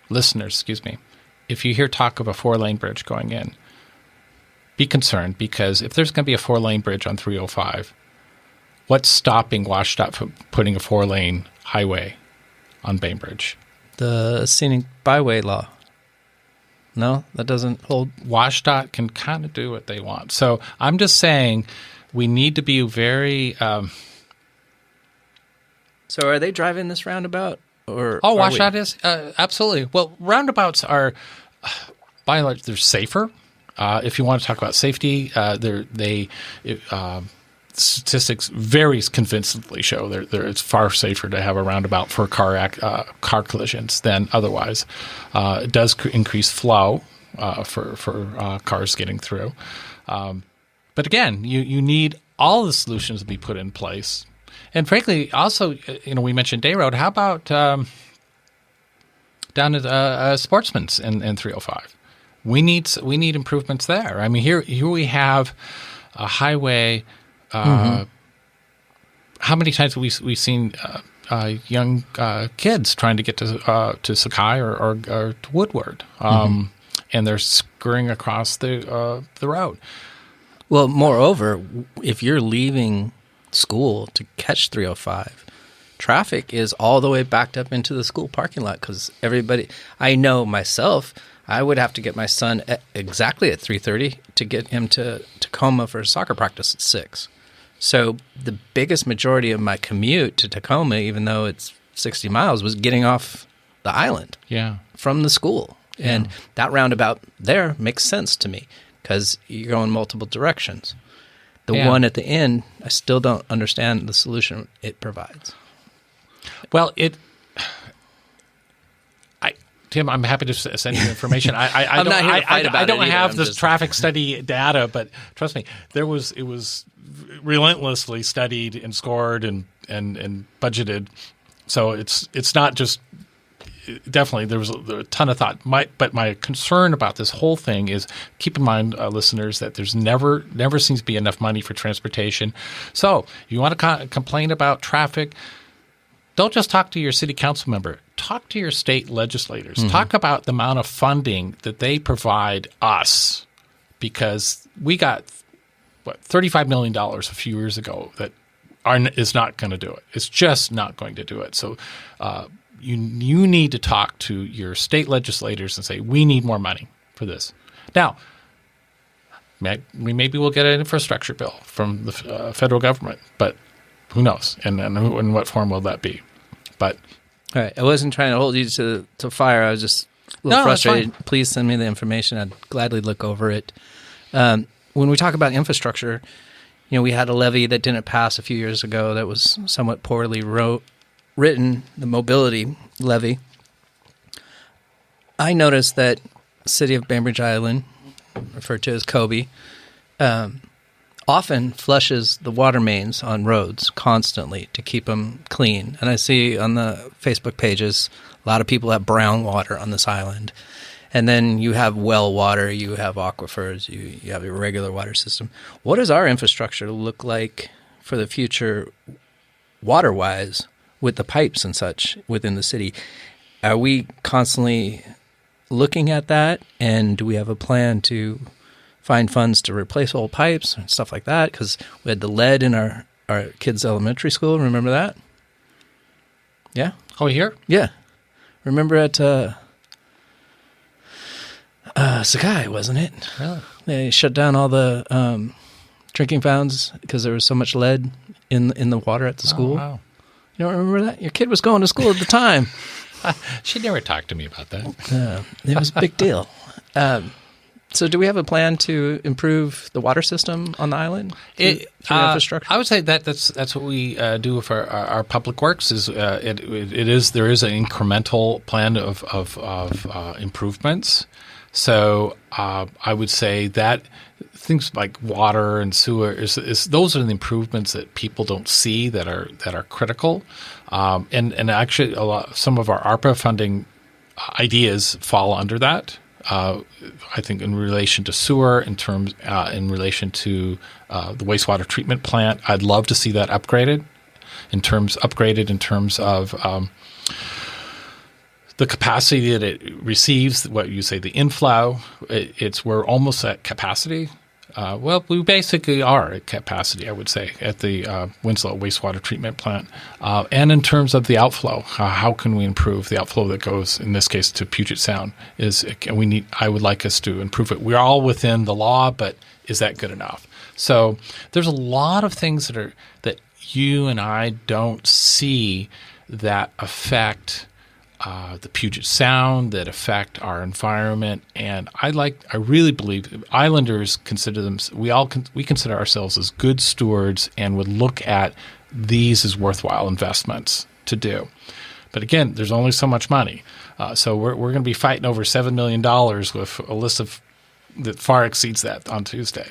Speaker 5: listeners, if you hear talk of a 4-lane bridge going in, be concerned, because if there's going to be a 4-lane bridge on 305, what's stopping WSDOT from putting a 4-lane highway on Bainbridge?
Speaker 4: The scenic byway law. No, that doesn't hold.
Speaker 5: WSDOT can kind of do what they want. So I'm just saying we need to be very
Speaker 4: So are they driving this roundabout?
Speaker 5: WSDOT is absolutely. Well, roundabouts are, by and large, they're safer. If you want to talk about safety, statistics very convincingly show it's far safer to have a roundabout for car collisions than otherwise. It does increase flow for cars getting through. But again, you need all the solutions to be put in place. And frankly, also, we mentioned Day Road. How about down at Sportsman's in 305. We need improvements there. I mean, here we have a highway. How many times have we seen young kids trying to get to Sakai or to Woodward, and they're scurrying across the road.
Speaker 4: Well, moreover, if you're leaving school to catch 305, traffic is all the way backed up into the school parking lot because everybody. I know myself. I would have to get my son exactly at 3:30 to get him to Tacoma for soccer practice at 6. So the biggest majority of my commute to Tacoma, even though it's 60 miles, was getting off the island from the school. And that roundabout there makes sense to me because you're going multiple directions. The one at the end, I still don't understand the solution it provides.
Speaker 5: Well, Tim, I'm happy to send you information. I don't have the traffic study data, but trust me, it was relentlessly studied and scored and budgeted. So it's not just definitely there was a ton of thought. But my concern about this whole thing is keep in mind, listeners, that there's never seems to be enough money for transportation. So you want to complain about traffic. Don't just talk to your city council member. Talk to your state legislators. Talk about the amount of funding that they provide us, because we got $35 million a few years ago that is not going to do it. It's just not going to do it. So you need to talk to your state legislators and say, we need more money for this. Now, maybe we'll get an infrastructure bill from the federal government, but who knows? And in what form will that be? But
Speaker 4: all right, I wasn't trying to hold you to fire. I was just a little frustrated. Please send me the information. I'd gladly look over it. When we talk about infrastructure, we had a levy that didn't pass a few years ago that was somewhat poorly written, the mobility levy. I noticed that the city of Bainbridge Island, referred to as Kobe, often flushes the water mains on roads constantly to keep them clean. And I see on the Facebook pages, a lot of people have brown water on this island. And then you have well water, you have aquifers, you have your regular water system. What does our infrastructure look like for the future water-wise with the pipes and such within the city? Are we constantly looking at that? And do we have a plan to find funds to replace old pipes and stuff like that? Because we had the lead in our kids' elementary school. Remember that? Yeah?
Speaker 5: Oh, here?
Speaker 4: Yeah. Remember at Sakai, wasn't it?
Speaker 5: Really?
Speaker 4: They shut down all the drinking fountains because there was so much lead in the water at the school.
Speaker 5: Oh, wow.
Speaker 4: You don't remember that? Your kid was going to school at the time.
Speaker 5: She never talked to me about that.
Speaker 4: It was a big deal. So do we have a plan to improve the water system on the island through infrastructure?
Speaker 5: I would say that's what we do for our public works. There is an incremental plan of improvements. So I would say that things like water and sewer those are the improvements that people don't see that are critical. And actually some of our ARPA funding ideas fall under that. I think in relation to sewer, in relation to the wastewater treatment plant, I'd love to see that upgraded in terms of the capacity that it receives. What you say, the inflow, we're almost at capacity. Well, we basically are at capacity, I would say, at the Winslow wastewater treatment plant. And in terms of the outflow, how can we improve the outflow that goes, in this case, to Puget Sound? I would like us to improve it. We're all within the law, but is that good enough? So there's a lot of things that you and I don't see that affect the Puget Sound, that affect our environment, and I really believe islanders we consider ourselves as good stewards and would look at these as worthwhile investments to do. But again, there's only so much money, so we're going to be fighting over $7 million with a list that far exceeds that on Tuesday.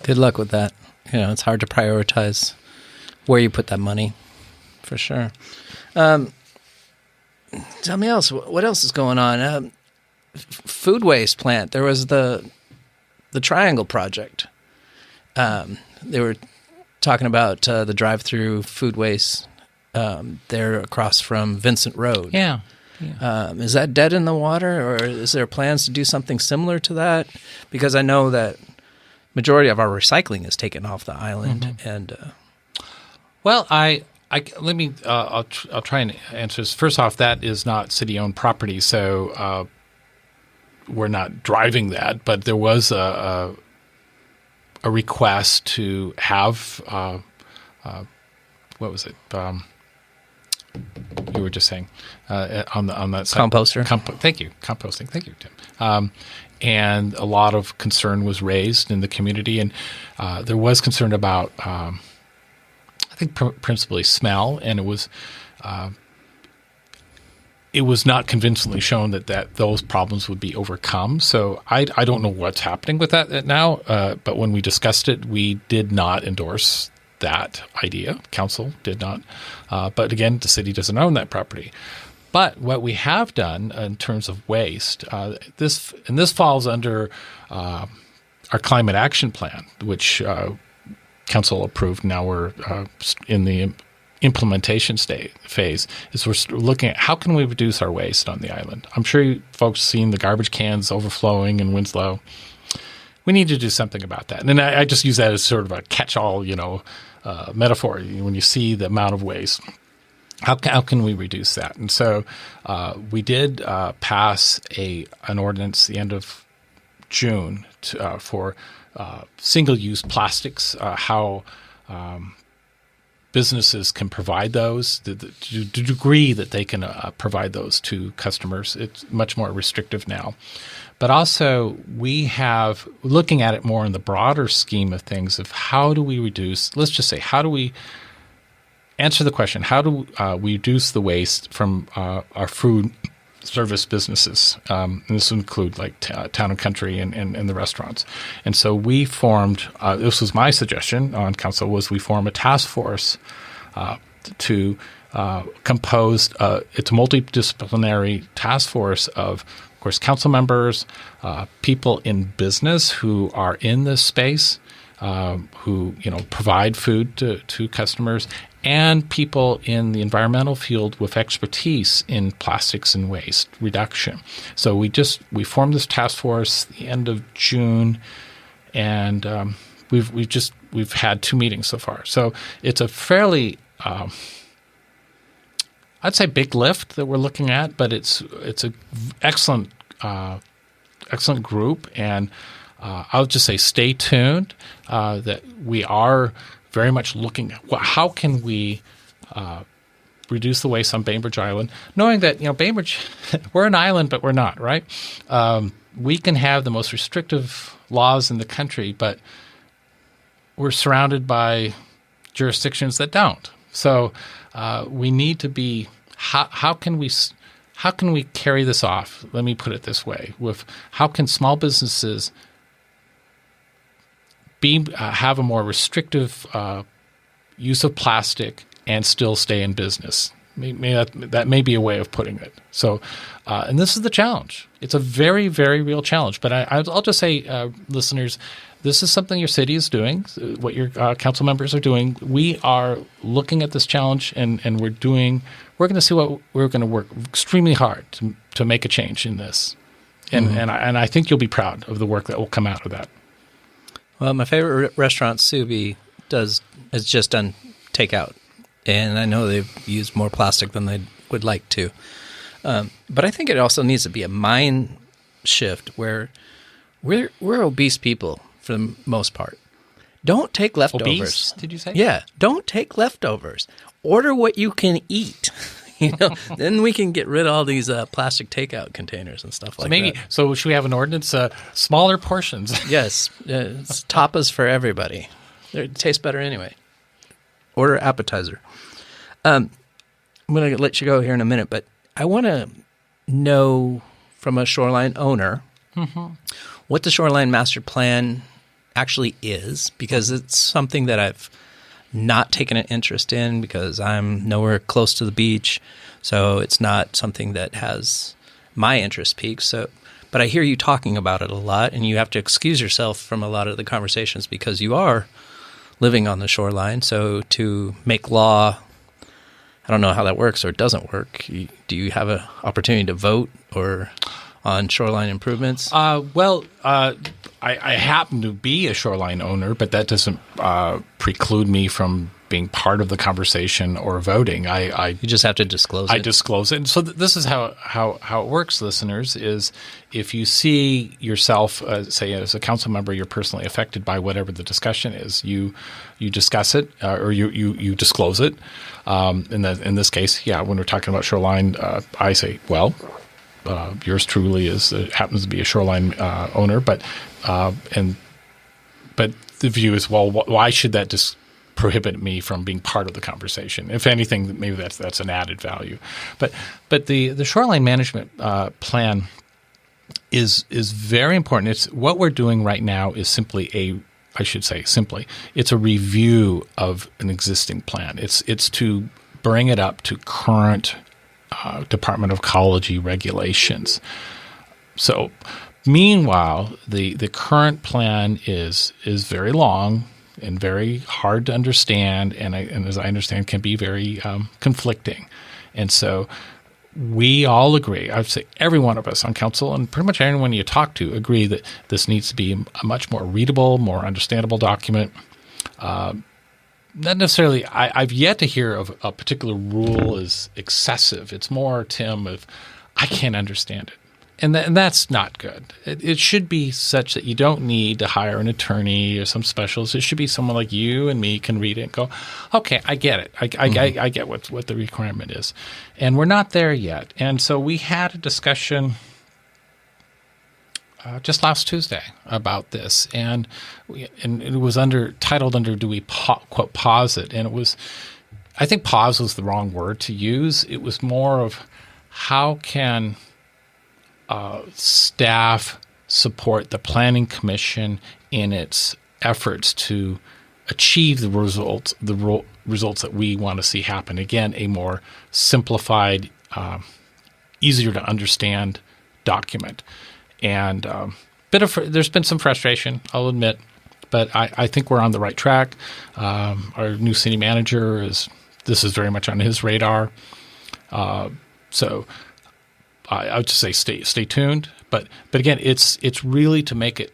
Speaker 4: Good luck with that. It's hard to prioritize where you put that money, for sure. tell me else. What else is going on? Food waste plant. There was the Triangle Project. They were talking about the drive-through food waste there across from Vincent Road.
Speaker 5: Yeah.
Speaker 4: Is that dead in the water, or is there plans to do something similar to that? Because I know that majority of our recycling is taken off the island, and
Speaker 5: well, I'll try and answer this. First off, that is not city-owned property, so we're not driving that. But there was a request to have what was it? You were just saying on that side.
Speaker 4: Composter.
Speaker 5: Thank you, composting. Thank you, Tim. And a lot of concern was raised in the community, and there was concern about, I think, principally smell, and it was not convincingly shown that those problems would be overcome. So I don't know what's happening with that now, but when we discussed it, we did not endorse that idea. Council did not. But again, the city doesn't own that property. But what we have done in terms of waste, this falls under our climate action plan, which council approved. Now we're in the implementation phase. Is we're looking at how can we reduce our waste on the island. I'm sure you folks seen the garbage cans overflowing in Winslow. We need to do something about that. And I just use that as sort of a catch-all, metaphor. When you see the amount of waste, how can we reduce that? And so we did pass an ordinance the end of June for single-use plastics, how businesses can provide those, the degree that they can provide those to customers. It's much more restrictive now. But also we have, looking at it more in the broader scheme of things, of how do we reduce, let's just say, how do we answer the question, how do we reduce the waste from our food service businesses? And this would include like Town and Country and the restaurants. And so we formed, this was my suggestion on council, was we form a task force to compose, it's a multidisciplinary task force of course, council members, people in business who are in this space, who provide food to customers, and people in the environmental field with expertise in plastics and waste reduction. So we formed this task force at the end of June, and we've had 2 meetings so far. So it's a fairly I'd say big lift that we're looking at, but it's an excellent group, and I'll just say stay tuned. That we are very much looking at how can we reduce the waste on Bainbridge Island, knowing that Bainbridge, we're an island, but we're not, right? We can have the most restrictive laws in the country, but we're surrounded by jurisdictions that don't. So we need to be how can we carry this off? Let me put it this way: with how can small businesses have a more restrictive use of plastic and still stay in business? That may be a way of putting it. So, and this is the challenge. It's a very, very real challenge. But I'll just say, listeners, this is something your city is doing, what your council members are doing. We are looking at this challenge, and we're going to see what we're going to work extremely hard to make a change in this. And I think you'll be proud of the work that will come out of that.
Speaker 4: Well, my favorite restaurant, Subi, has just done takeout. And I know they've used more plastic than they would like to. But I think it also needs to be a mind shift where we're obese people for the most part. Don't take leftovers.
Speaker 5: Obese, did you say?
Speaker 4: Yeah. Don't take leftovers. Order what you can eat. Then we can get rid of all these plastic takeout containers and stuff like that.
Speaker 5: So should we have an ordinance, smaller portions?
Speaker 4: Yes. It's tapas for everybody. It tastes better anyway. Order appetizer. I'm going to let you go here in a minute, but I want to know from a shoreline owner what the Shoreline Master Plan actually is, because it's something that I've not taken an interest in because I'm nowhere close to the beach, so it's not something that has my interest peaked. So, but I hear you talking about it a lot, and you have to excuse yourself from a lot of the conversations because you are living on the shoreline. So to make law, I don't know how that works or it doesn't work. Do you have an opportunity to vote or on shoreline improvements?
Speaker 5: I happen to be a shoreline owner, but that doesn't preclude me from being part of the conversation or voting.
Speaker 4: You just have to disclose it.
Speaker 5: I disclose it. And so this is how it works, listeners, is if you see yourself, say as a council member, you're personally affected by whatever the discussion is, you discuss it or you disclose it. In this case, when we're talking about shoreline, I say, well, yours truly happens to be a shoreline owner, but the view is, well, why should that just prohibit me from being part of the conversation? If anything, maybe that's an added value. But the shoreline management plan is very important. It's what we're doing right now is simply it's a review of an existing plan. It's to bring it up to current Department of Ecology regulations. So, meanwhile, the current plan is very long and very hard to understand, and as I understand, can be very conflicting. And so, we all agree. I would say every one of us on council and pretty much anyone you talk to agree that this needs to be a much more readable, more understandable document. Not necessarily. I've yet to hear of a particular rule is excessive. It's more, Tim, of I can't understand it, and that's not good. It should be such that you don't need to hire an attorney or some specialist. It should be someone like you and me can read it and go, okay, I get it. I get what the requirement is, and we're not there yet. And so we had a discussion just last Tuesday about this, and it was titled under "Do we quote pause it?" And it was, I think pause was the wrong word to use. It was more of how can staff support the Planning Commission in its efforts to achieve the results that we want to see happen. Again, a more simplified, easier to understand document. And there's been some frustration, I'll admit, but I think we're on the right track. Our new city manager this is very much on his radar. So I would just say stay tuned. But again, it's really to make it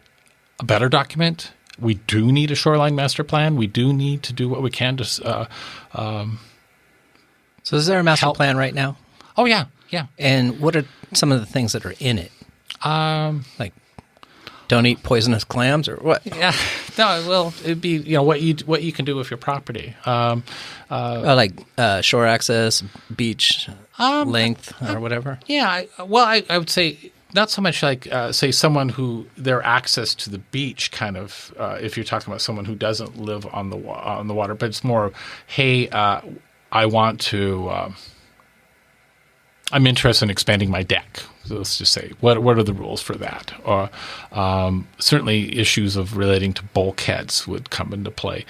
Speaker 5: a better document. We do need a shoreline master plan. We do need to do what we can to. So
Speaker 4: is there a master plan right now?
Speaker 5: Oh yeah.
Speaker 4: And what are some of the things that are in it? Like, don't eat poisonous clams or what?
Speaker 5: Yeah, no. Well, it'd be what you can do with your property.
Speaker 4: Like shore access, beach length, or whatever.
Speaker 5: Yeah. I would say not so much like say someone who their access to the beach kind of. If you're talking about someone who doesn't live on the water, but it's more, hey, I want to. I'm interested in expanding my deck. So let's just say, what are the rules for that? Or certainly issues of relating to bulkheads would come into play.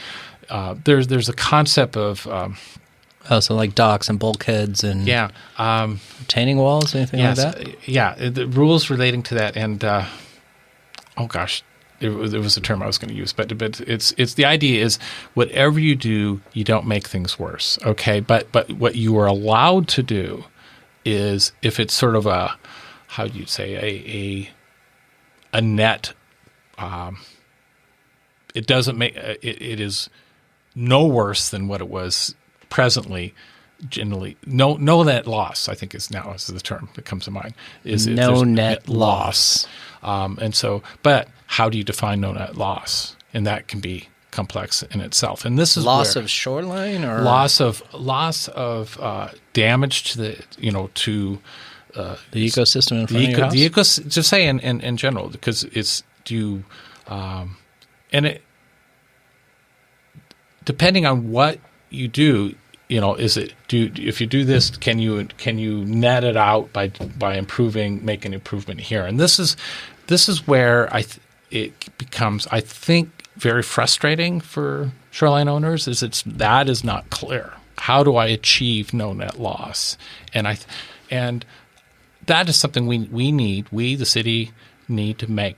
Speaker 5: There's a concept of
Speaker 4: so like docks and bulkheads and retaining walls, anything like that.
Speaker 5: Yeah, the rules relating to that, and oh gosh, there was a term I was going to use, but it's the idea is whatever you do, you don't make things worse. Okay, but what you are allowed to do is if it's sort of a, how do you say, a net, it doesn't make it is no worse than what it was presently. Generally, no net loss, I think is the term that comes to mind. Is
Speaker 4: no net loss.
Speaker 5: And so, but how do you define no net loss? And that can be complex in itself. And this is
Speaker 4: loss of shoreline or
Speaker 5: loss of damage to the
Speaker 4: the ecosystem in front of your house?
Speaker 5: Just say in general, because it's depending on what you do, if you do this, can you net it out by make an improvement here? And this is where it becomes, I think very frustrating for shoreline owners is that is not clear. How do I achieve no net loss? And that is something we the city need to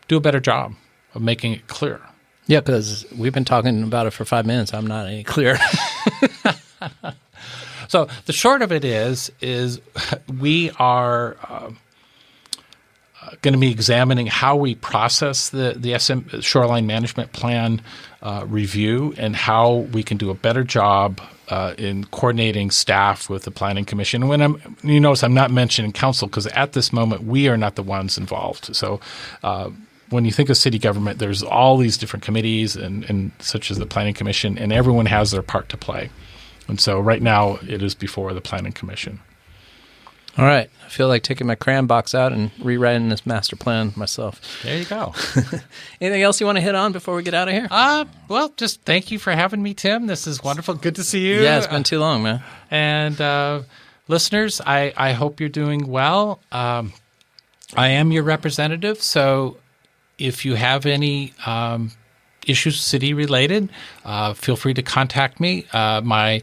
Speaker 5: do a better job of making it clear.
Speaker 4: Yeah, because we've been talking about it for 5 minutes. I'm not any clear.
Speaker 5: So the short of it is we are going to be examining how we process the shoreline management plan review and how we can do a better job in coordinating staff with the Planning Commission. And you notice I'm not mentioning council because at this moment we are not the ones involved. So when you think of city government, there's all these different committees and such as the Planning Commission, and everyone has their part to play. And so right now it is before the Planning Commission.
Speaker 4: All right. I feel like taking my crayon box out and rewriting this master plan myself.
Speaker 5: There you go.
Speaker 4: Anything else you want to hit on before we get out of here?
Speaker 5: Well, just thank you for having me, Tim. This is wonderful. Good to see you.
Speaker 4: Yeah, it's been too long, man.
Speaker 5: And listeners, I hope you're doing well. I am your representative, so if you have any issues city-related, feel free to contact me. My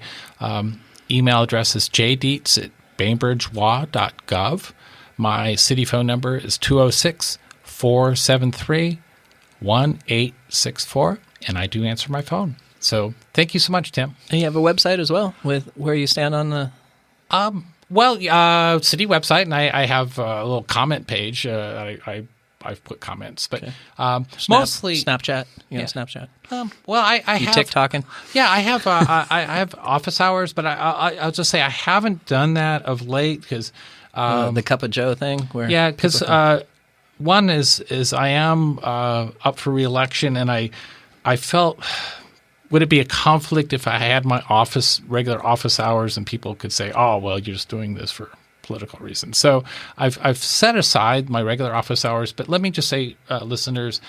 Speaker 5: email address is jdeets@bainbridgewa.gov. My city phone number is 206-473-1864, and I do answer my phone. So thank you so much, Tim.
Speaker 4: And you have a website as well with where you stand on the...
Speaker 5: City website, and I have a little comment page. I've put comments, but
Speaker 4: okay.
Speaker 5: Mostly
Speaker 4: Snapchat. You know, Snapchat.
Speaker 5: I have
Speaker 4: TikToking.
Speaker 5: Yeah, I have. I have office hours, but I'll just say I haven't done that of late because
Speaker 4: the Cup of Joe thing.
Speaker 5: Because one is I am up for re-election, and I felt. Would it be a conflict if I had my regular office hours and people could say, oh, well, you're just doing this for political reasons? So I've set aside my regular office hours, but let me just say, listeners,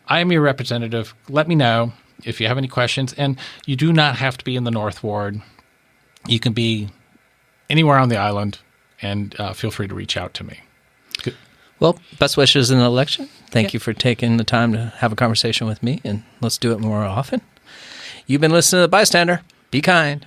Speaker 5: I am your representative. Let me know if you have any questions, and you do not have to be in the North Ward. You can be anywhere on the island, and feel free to reach out to me. Good.
Speaker 4: Well, best wishes in the election. Thank you for taking the time to have a conversation with me, and let's do it more often. You've been listening to The Bystander. Be kind.